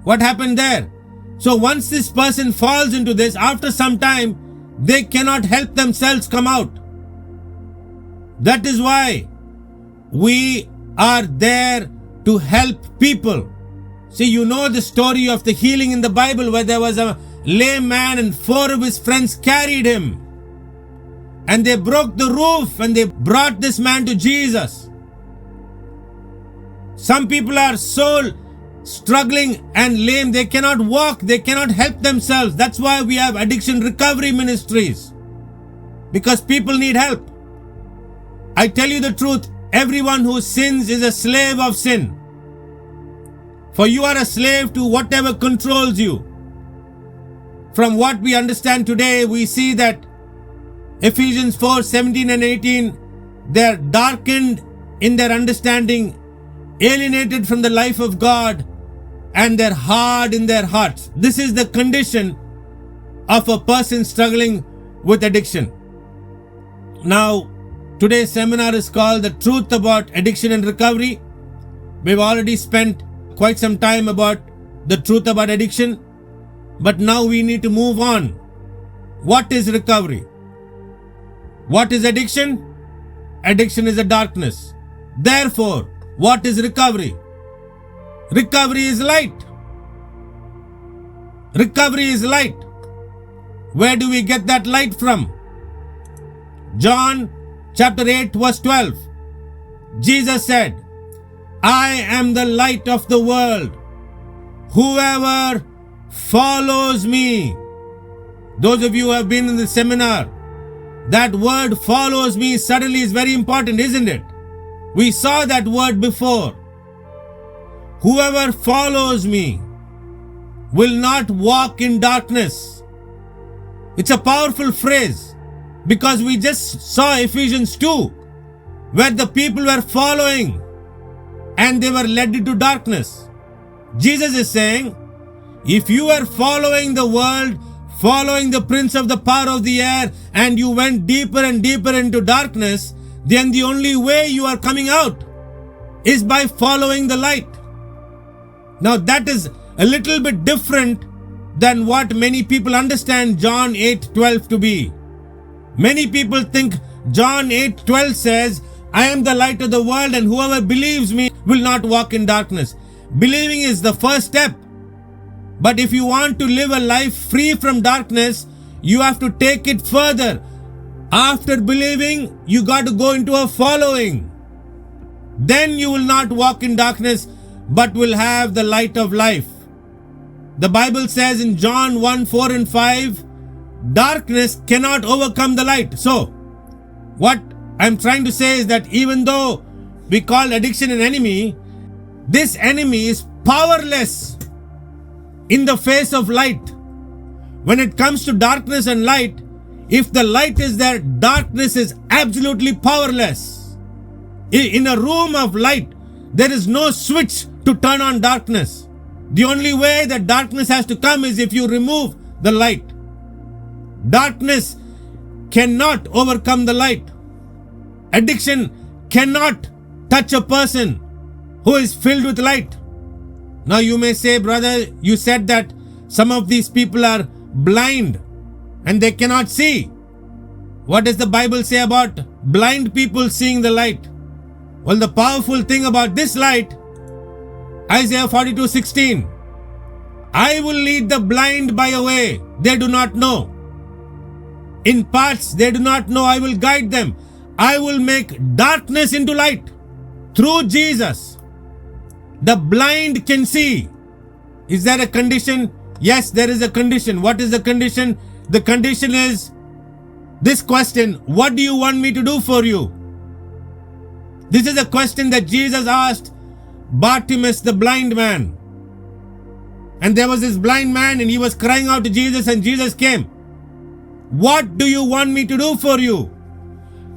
Speaker 2: What happened there? So once this person falls into this, after some time, they cannot help themselves come out. That is why we are there to help people. See, you know the story of the healing in the Bible where there was a lame man and 4 of his friends carried him. And they broke the roof and they brought this man to Jesus. Some people are so struggling and lame, they cannot walk, they cannot help themselves. That's why we have addiction recovery ministries. Because people need help. I tell you the truth, everyone who sins is a slave of sin. For you are a slave to whatever controls you. From what we understand today, we see that Ephesians 4:17 and 18, they are darkened in their understanding, alienated from the life of God, and they're hard in their hearts. This is the condition of a person struggling with addiction. Now, today's seminar is called The Truth About Addiction and Recovery. We've already spent quite some time about the truth about addiction, but now we need to move on. What is recovery? What is addiction? Addiction is a darkness. Therefore, what is recovery? Recovery is light. Recovery is light. Where do we get that light from? John chapter 8 verse 12. Jesus said, "I am the light of the world. Whoever follows me." Those of you who have been in the seminar, that word "follows me" suddenly is very important, isn't it? We saw that word before. Whoever follows me will not walk in darkness. It's a powerful phrase because we just saw Ephesians 2 where the people were following and they were led into darkness. Jesus is saying, if you are following the world, following the prince of the power of the air, and you went deeper and deeper into darkness, then the only way you are coming out is by following the light. Now that is a little bit different than what many people understand John 8:12 to be. Many people think John 8:12 says, "I am the light of the world and whoever believes me will not walk in darkness." Believing is the first step. But if you want to live a life free from darkness, you have to take it further. After believing, you got to go into a following. Then you will not walk in darkness, but will have the light of life. The Bible says in John 1:4 and 5, darkness cannot overcome the light. So, what I'm trying to say is that even though we call addiction an enemy, this enemy is powerless in the face of light. When it comes to darkness and light, if the light is there, darkness is absolutely powerless. In a room of light, there is no switch to turn on darkness. The only way that darkness has to come is if you remove the light. Darkness cannot overcome the light. Addiction cannot touch a person who is filled with light. Now you may say, brother, you said that Some of these people are blind and they cannot see. What does the Bible say about blind people seeing the light? Well, the powerful thing about this light, Isaiah 42:16, I will lead the blind by a way they do not know. In paths they do not know, I will guide them. I will make darkness into light. Through Jesus, the blind can see. Is there a condition? Yes, there is a condition. What is the condition? The condition is this question: what do you want me to do for you? This is a question that Jesus asked Bartimaeus, the blind man. And there was this blind man and he was crying out to Jesus, and Jesus came. What do you want me to do for you?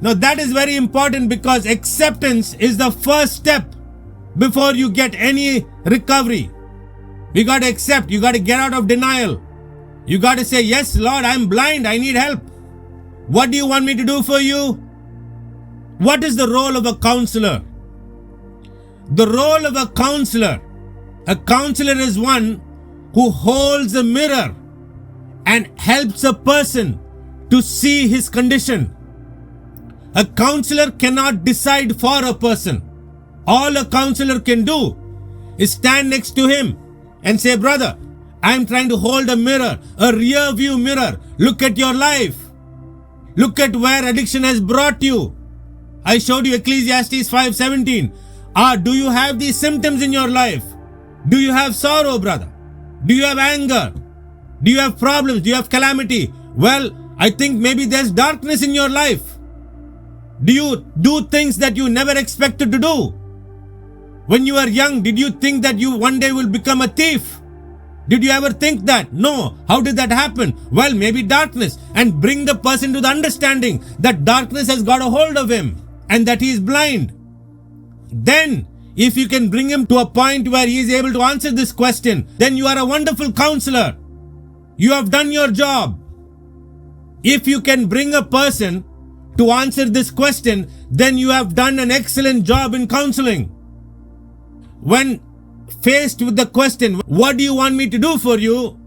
Speaker 2: Now that is very important, because acceptance is the first step before you get any recovery. You got to accept. You got to get out of denial. You got to say, yes, Lord, I'm blind. I need help. What do you want me to do for you? What is the role of a counselor? The role of a counselor is one who holds a mirror and helps a person to see his condition. A counselor cannot decide for a person. All a counselor can do is stand next to him and say, brother, I'm trying to hold a mirror, a rear view mirror. Look at your life. Look at where addiction has brought you. I showed you Ecclesiastes 5:17. Do you have these symptoms in your life? Do you have sorrow, brother? Do you have anger? Do you have problems? Do you have calamity? Well, I think maybe there's darkness in your life. Do you do things that you never expected to do? When you were young, did you think that you one day will become a thief? Did you ever think that? No. How did that happen? Well, maybe darkness. And bring the person to the understanding that darkness has got a hold of him and that he is blind. Then, if you can bring him to a point where he is able to answer this question, then you are a wonderful counselor. You have done your job. If you can bring a person to answer this question, then you have done an excellent job in counseling. When faced with the question, what do you want me to do for you?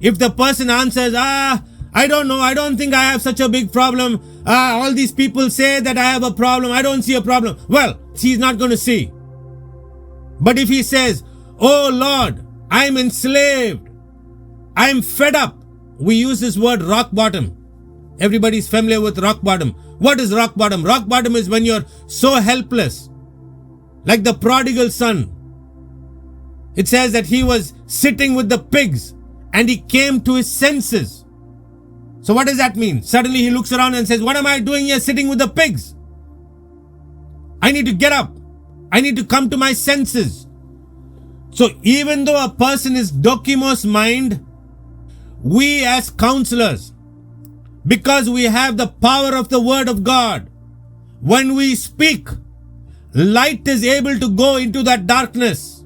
Speaker 2: If the person answers, I don't know, I don't think I have such a big problem. All these people say that I have a problem. I don't see a problem. Well, he's not going to see. But if he says, oh Lord, I'm enslaved. I'm fed up. We use this word rock bottom. Everybody's familiar with rock bottom. What is rock bottom? Rock bottom is when you're so helpless. Like the prodigal son. It says that he was sitting with the pigs and he came to his senses. So what does that mean? Suddenly he looks around and says, what am I doing here sitting with the pigs? I need to get up. I need to come to my senses. So even though a person is dokimos mind, we as counselors, because we have the power of the word of God, when we speak, light is able to go into that darkness.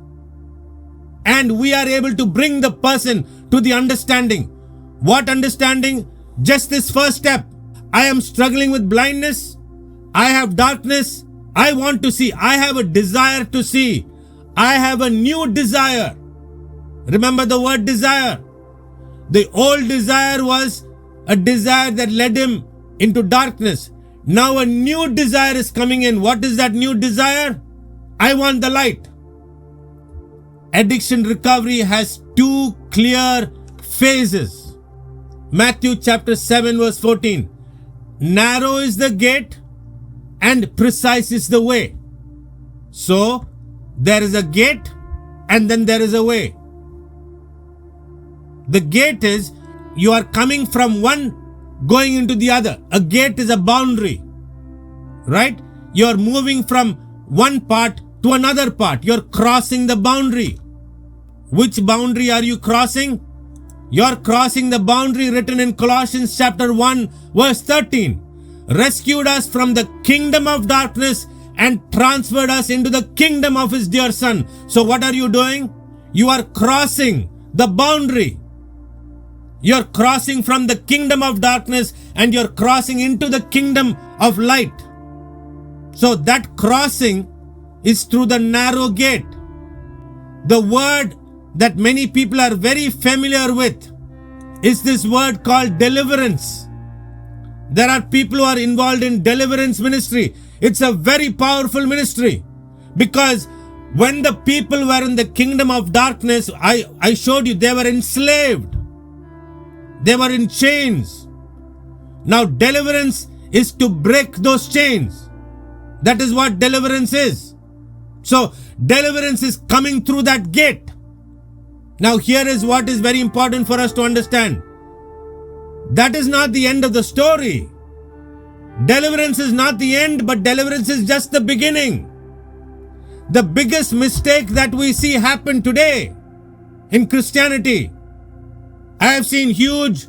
Speaker 2: And we are able to bring the person to the understanding. What understanding? Just this first step. I am struggling with blindness. I have darkness. I want to see. I have a desire to see. I have a new desire. Remember the word desire. The old desire was a desire that led him into darkness. Now a new desire is coming in. What is that new desire? I want the light. Addiction recovery has two clear phases. Matthew chapter 7 verse 14. Narrow is the gate and precise is the way. So, there is a gate and then there is a way. The gate is you are coming from one going into the other. A gate is a boundary, right? You are moving from one part to another part. You are crossing the boundary. Which boundary are you crossing? You are crossing the boundary written in Colossians chapter 1 verse 13. Rescued us from the kingdom of darkness and transferred us into the kingdom of his dear son. So what are you doing? You are crossing the boundary. You're crossing from the kingdom of darkness and you're crossing into the kingdom of light. So that crossing is through the narrow gate. The word that many people are very familiar with is this word called deliverance. There are people who are involved in deliverance ministry. It's a very powerful ministry, because when the people were in the kingdom of darkness, I showed you they were enslaved. They were in chains. Now deliverance is to break those chains. That is what deliverance is. So deliverance is coming through that gate. Now here is what is very important for us to understand. That is not the end of the story. Deliverance is not the end, but deliverance is just the beginning. The biggest mistake that we see happen today in Christianity, I have seen huge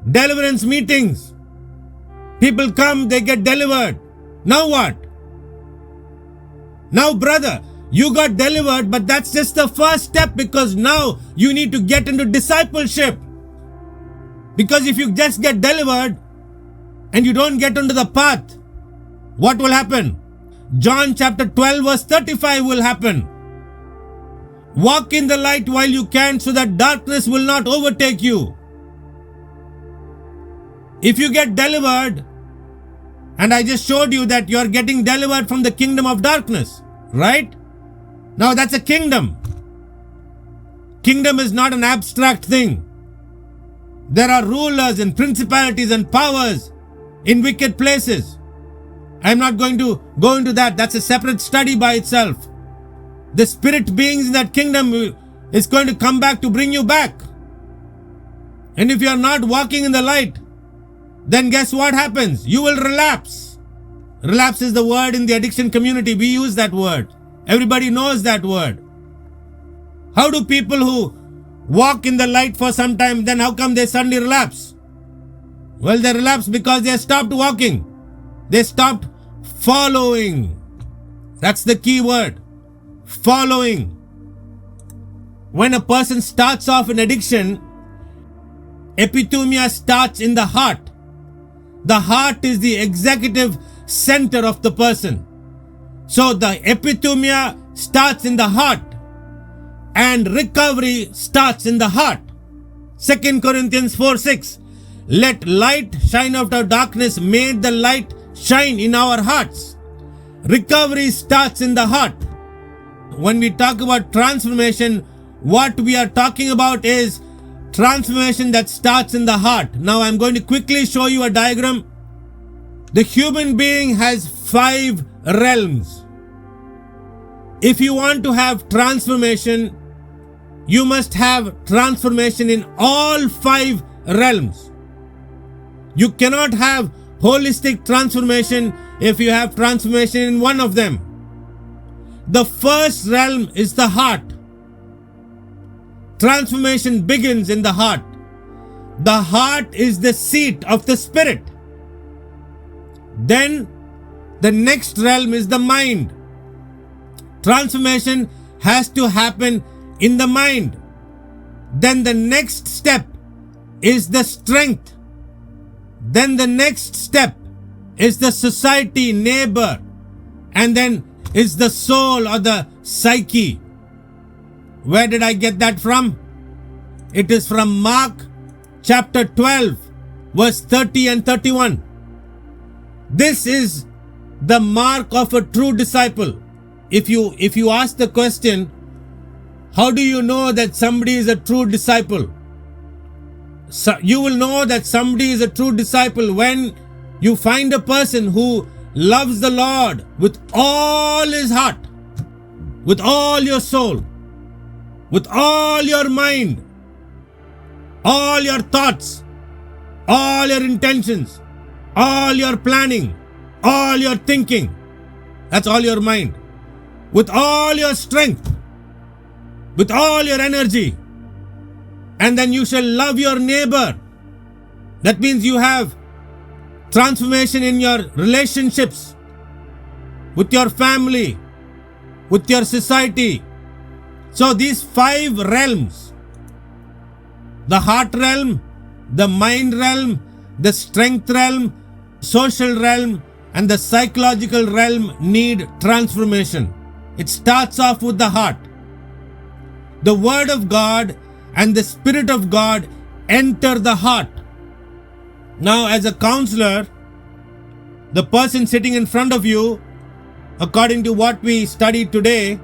Speaker 2: deliverance meetings. People come, they get delivered. Now what? Now, brother, you got delivered, but that's just the first step, because now you need to get into discipleship. Because if you just get delivered and you don't get onto the path, what will happen? John chapter 12 verse 35 will happen. Walk in the light while you can, so that darkness will not overtake you. If you get delivered, and I just showed you that you are getting delivered from the kingdom of darkness, right? Now that's a kingdom. Kingdom is not an abstract thing. There are rulers and principalities and powers in wicked places. I'm not going to go into that. That's a separate study by itself. The spirit beings in that kingdom is going to come back to bring you back. And if you are not walking in the light, then guess what happens? You will relapse. Relapse is the word in the addiction community. We use that word. Everybody knows that word. How do people who walk in the light for some time, then how come they suddenly relapse? Well, they relapse because they stopped walking. They stopped following. That's the key word. Following. When a person starts off in addiction, epithumia starts in the heart. The heart is the executive center of the person. So the epithumia starts in the heart, and recovery starts in the heart. 2 Corinthians 4:6. Let light shine out of darkness, made the light shine in our hearts. Recovery starts in the heart. When we talk about transformation, what we are talking about is transformation that starts in the heart. Now I'm going to quickly show you a diagram. The human being has 5 realms. If you want to have transformation, you must have transformation in all 5 realms. You cannot have holistic transformation if you have transformation in one of them. The first realm is the heart. Transformation begins in the heart. The heart is the seat of the spirit. Then the next realm is the mind. Transformation has to happen in the mind. Then the next step is the strength. Then the next step is the society, neighbor. And then is the soul or the psyche. Where did I get that from? It is from Mark chapter 12, verse 30 and 31. This is the mark of a true disciple. If you ask the question, how do you know that somebody is a true disciple? So you will know that somebody is a true disciple when you find a person who loves the Lord with all his heart, with all your soul, with all your mind, all your thoughts, all your intentions, all your planning, all your thinking. That's all your mind. With all your strength, with all your energy. And then you shall love your neighbor. That means you have transformation in your relationships, with your family, with your society. So these 5 realms, the heart realm, the mind realm, the strength realm, social realm, and the psychological realm need transformation. It starts off with the heart. the Word of God and the Spirit of God enter the heart. Now, as a counselor, the person sitting in front of you, according to what we studied today,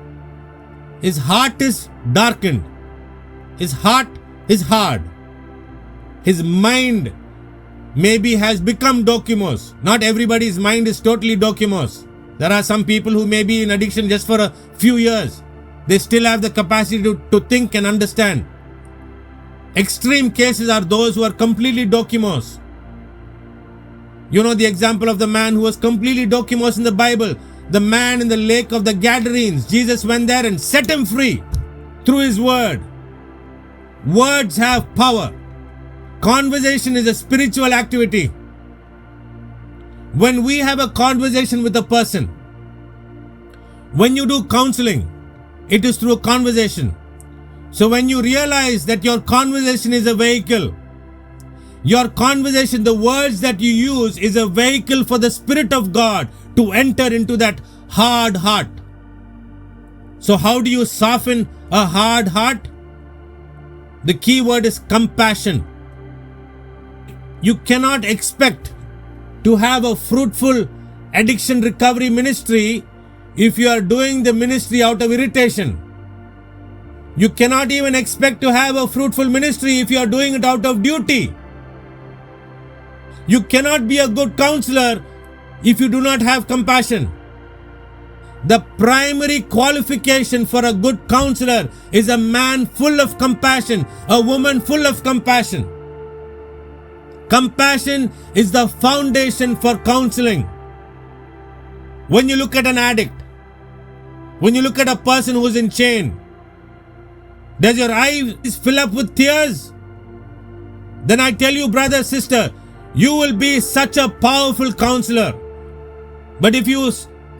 Speaker 2: his heart is darkened. His heart is hard. His mind maybe has become dokimos. Not everybody's mind is totally dokimos. There are some people who may be in addiction just for a few years. They still have the capacity to think and understand. Extreme cases are those who are completely dokimos. You know the example of the man who was completely dokimos in the Bible. The man in the lake of the Gadarenes. Jesus went there and set him free through his word. Words have power. Conversation is a spiritual activity. When we have a conversation with a person, when you do counseling, it is through a conversation. So when you realize that your conversation is a vehicle, your conversation, the words that you use is a vehicle for the Spirit of God to enter into that hard heart. So how do you soften a hard heart? The key word is compassion. You cannot expect to have a fruitful addiction recovery ministry if you are doing the ministry out of irritation. You cannot even expect to have a fruitful ministry if you are doing it out of duty. You cannot be a good counselor if you do not have compassion. The primary qualification for a good counselor is a man full of compassion, a woman full of compassion. Compassion is the foundation for counseling. When you look at an addict, when you look at a person who is in chain, does your eyes fill up with tears? Then I tell you, brother, sister, you will be such a powerful counselor. But if you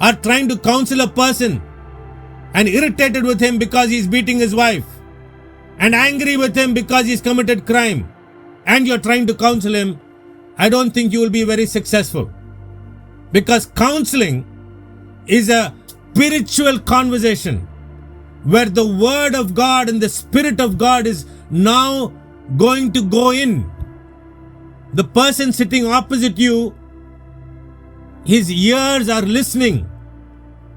Speaker 2: are trying to counsel a person and irritated with him because he's beating his wife, and angry with him because he's committed crime, and you're trying to counsel him, I don't think you will be very successful. Because counseling is a spiritual conversation where the Word of God and the Spirit of God is now going to go in. The person sitting opposite you, his ears are listening,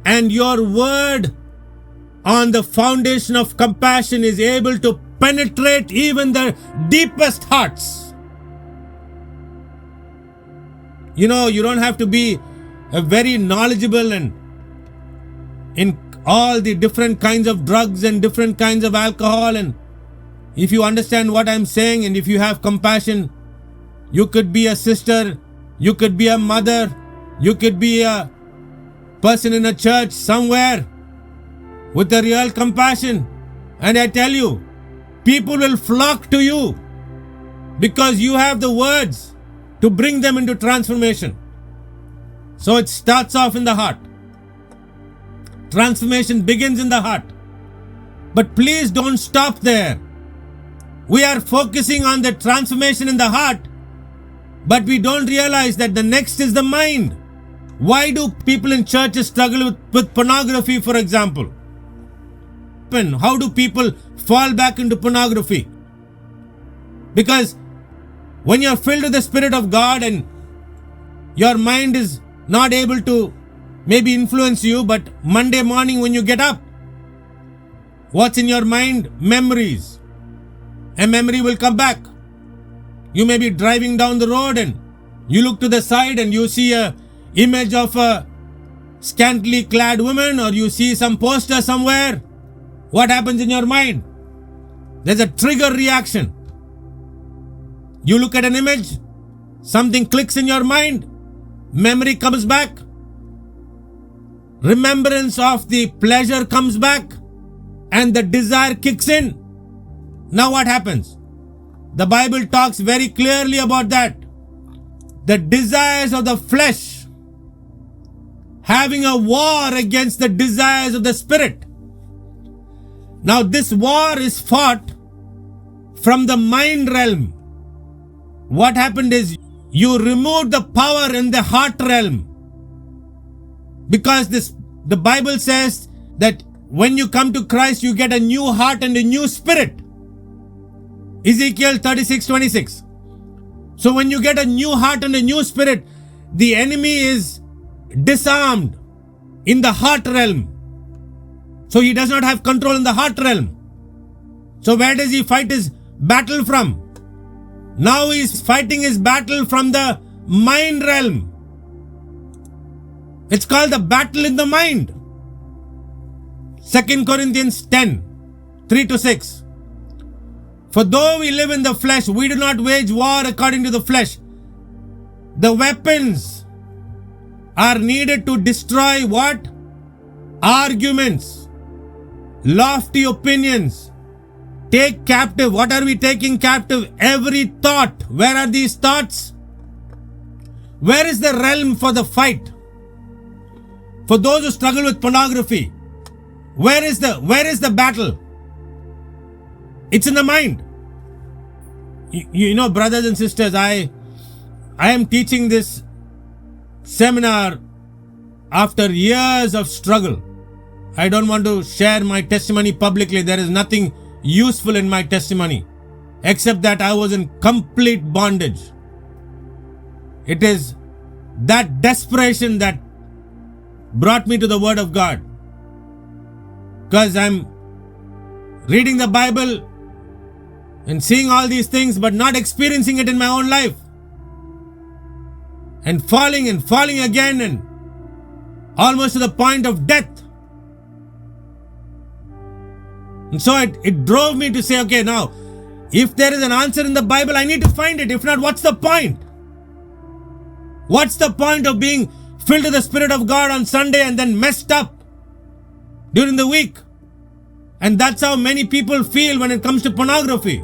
Speaker 2: and your word on the foundation of compassion is able to penetrate even the deepest hearts. You know, you don't have to be a very knowledgeable and in all the different kinds of drugs and different kinds of alcohol, and if you understand what I'm saying and if you have compassion, you could be a sister, you could be a mother, you could be a person in a church somewhere with a real compassion. And I tell you, people will flock to you because you have the words to bring them into transformation. So it starts off in the heart. Transformation begins in the heart. But please don't stop there. We are focusing on the transformation in the heart, but we don't realize that the next is the mind. Why do people in churches struggle with pornography, for example? How do people fall back into pornography? Because when you're filled with the Spirit of God and your mind is not able to maybe influence you, but Monday morning when you get up, what's in your mind? Memories. A memory will come back. You may be driving down the road and you look to the side and you see a image of a scantily clad woman, or you see some poster somewhere. What happens in your mind? There's a trigger reaction. You look at an image, something clicks in your mind, memory comes back, remembrance of the pleasure comes back, and the desire kicks in. Now what happens? The Bible talks very clearly about that. The desires of the flesh having a war against the desires of the Spirit. Now this war is fought from the mind realm. What happened is you removed the power in the heart realm. Because the Bible says that when you come to Christ, you get a new heart and a new spirit. Ezekiel 36:26. So when you get a new heart and a new spirit, the enemy is disarmed in the heart realm. So he does not have control in the heart realm. So where does he fight his battle from? Now he is fighting his battle from the mind realm. It's called the battle in the mind. 2 Corinthians 10:3-6. For though we live in the flesh, we do not wage war according to the flesh. The weapons are needed to destroy what? Arguments, lofty opinions. Take captive. What are we taking captive? Every thought. Where are these thoughts? Where is the realm for the fight? For those who struggle with pornography, where is the battle? It's in the mind. You know, brothers and sisters, I am teaching this seminar after years of struggle. I don't want to share my testimony publicly. There is nothing useful in my testimony except that I was in complete bondage. It is that desperation that brought me to the Word of God, because I'm reading the Bible and seeing all these things but not experiencing it in my own life, and falling again, and almost to the point of death. And so it drove me to say, okay, now if there is an answer in the Bible, I need to find it. If not, what's the point? What's the point of being filled with the Spirit of God on Sunday and then messed up during the week? And that's how many people feel when it comes to pornography.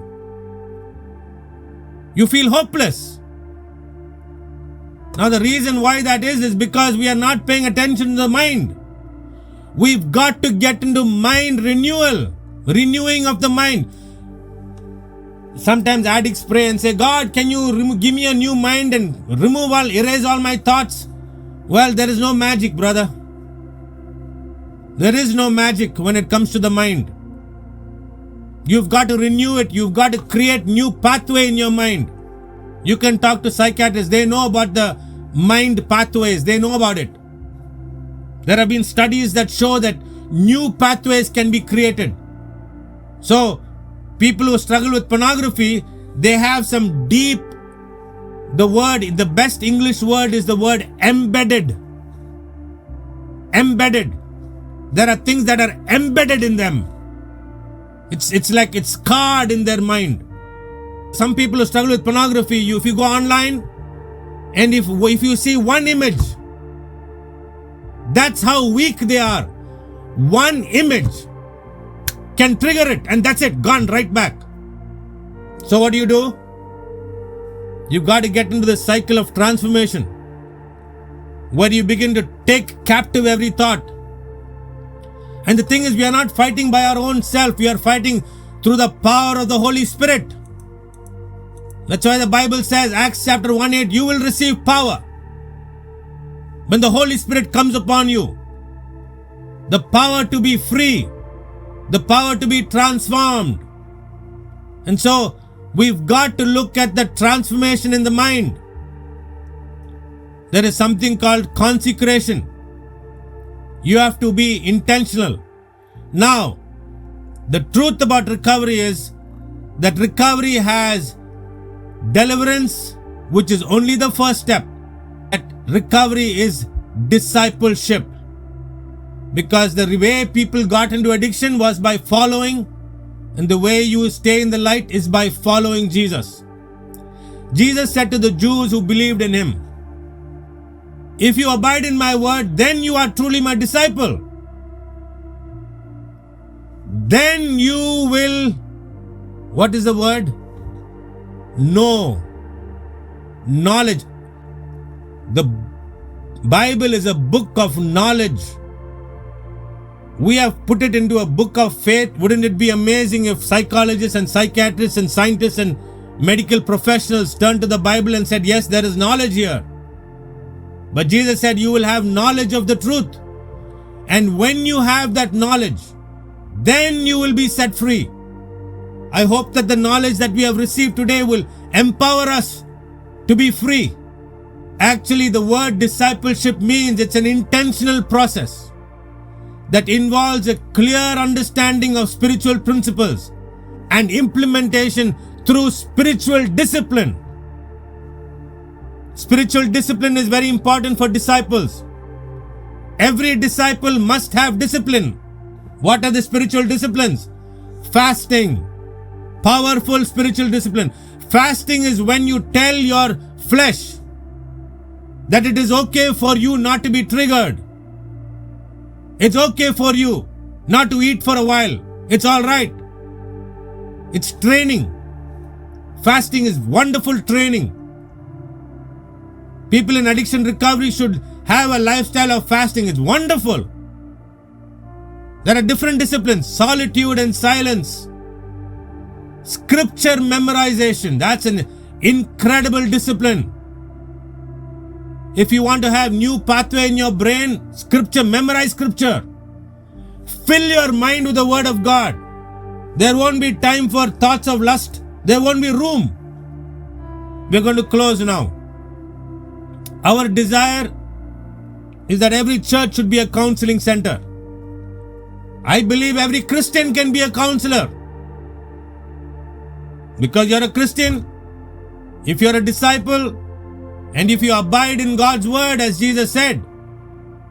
Speaker 2: You feel hopeless. Now the reason why that is because we are not paying attention to the mind. We've got to get into mind renewal, renewing of the mind. Sometimes addicts pray and say, God, can you give me a new mind and erase all my thoughts? Well, there is no magic, brother. There is no magic when it comes to the mind. You've got to renew it. You've got to create new pathway in your mind. You can talk to psychiatrists. They know about the mind pathways. They know about it. There have been studies that show that new pathways can be created. So, people who struggle with pornography, they have some deep, the best English word is the word embedded. Embedded. There are things that are embedded in them. It's like it's scarred in their mind. Some people who struggle with pornography, if you go online and if you see one image, that's how weak they are. One image can trigger it, and that's it, gone right back. So what do? You've got to get into the cycle of transformation, where you begin to take captive every thought. And the thing is, we are not fighting by our own self. We are fighting through the power of the Holy Spirit. That's why the Bible says, Acts chapter 1:8, you will receive power when the Holy Spirit comes upon you. The power to be free, the power to be transformed. And so we've got to look at the transformation in the mind. There is something called consecration. You have to be intentional. Now, the truth about recovery is that recovery has deliverance, which is only the first step. That recovery is discipleship. Because the way people got into addiction was by following, and the way you stay in the light is by following Jesus. Jesus said to the Jews who believed in him, if you abide in my word, then you are truly my disciple. Then you will, what is the word? Know. Knowledge. The Bible is a book of knowledge. We have put it into a book of faith. Wouldn't it be amazing if psychologists and psychiatrists and scientists and medical professionals turned to the Bible and said, yes, there is knowledge here. But Jesus said, you will have knowledge of the truth. And when you have that knowledge, then you will be set free. I hope that the knowledge that we have received today will empower us to be free. Actually, the word discipleship means it's an intentional process that involves a clear understanding of spiritual principles and implementation through spiritual discipline. Spiritual discipline is very important for disciples. Every disciple must have discipline. What are the spiritual disciplines? Fasting. Powerful spiritual discipline. Fasting is when you tell your flesh that it is okay for you not to be triggered. It's okay for you not to eat for a while. It's all right. It's training. Fasting is wonderful training. People in addiction recovery should have a lifestyle of fasting. It's wonderful. There are different disciplines: solitude and silence. Scripture memorization. That's an incredible discipline. If you want to have new pathway in your brain, scripture, memorize scripture. Fill your mind with the word of God. There won't be time for thoughts of lust. There won't be room. We're going to close now. Our desire is that every church should be a counseling center. I believe every Christian can be a counselor. Because you're a Christian, if you're a disciple, and if you abide in God's word, as Jesus said,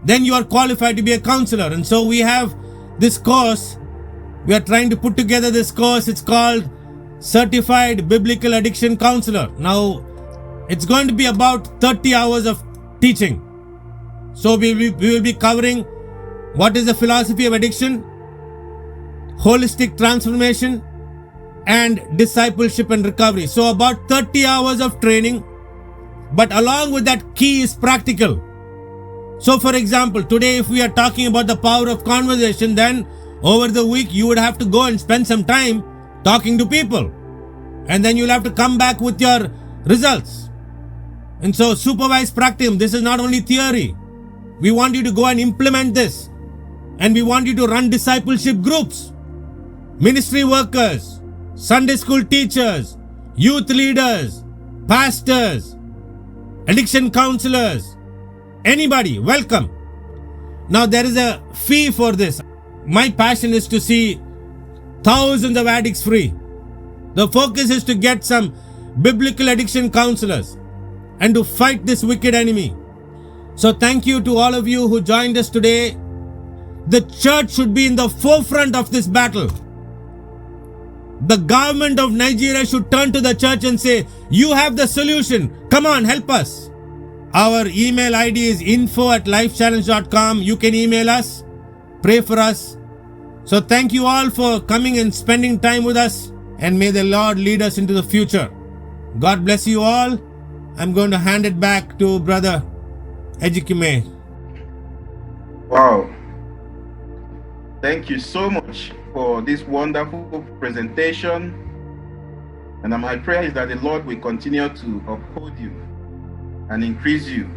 Speaker 2: then you are qualified to be a counselor. And so we have this course. We are trying to put together this course. It's called Certified Biblical Addiction Counselor. Now, it's going to be about 30 hours of teaching. So we will be covering what is the philosophy of addiction, holistic transformation, and discipleship and recovery. So about 30 hours of training, but along with that, key is practical. So for example, today if we are talking about the power of conversation, then over the week you would have to go and spend some time talking to people. And then you'll have to come back with your results. And so supervised practice, this is not only theory. We want you to go and implement this. And we want you to run discipleship groups, ministry workers, Sunday school teachers, youth leaders, pastors, addiction counselors, anybody, welcome. Now there is a fee for this. My passion is to see thousands of addicts free. The focus is to get some biblical addiction counselors and to fight this wicked enemy. So thank you to all of you who joined us today. The church should be in the forefront of this battle. The government of Nigeria should turn to the church and say, you have the solution. Come on, help us. Our email ID is info@lifechallenge.com. You can email us, pray for us. So thank you all for coming and spending time with us, and may the Lord lead us into the future. God bless you all. I'm going to hand it back to Brother Ejikeme.
Speaker 1: Wow. Thank you so much for this wonderful presentation. And my prayer is that the Lord will continue to uphold you and increase you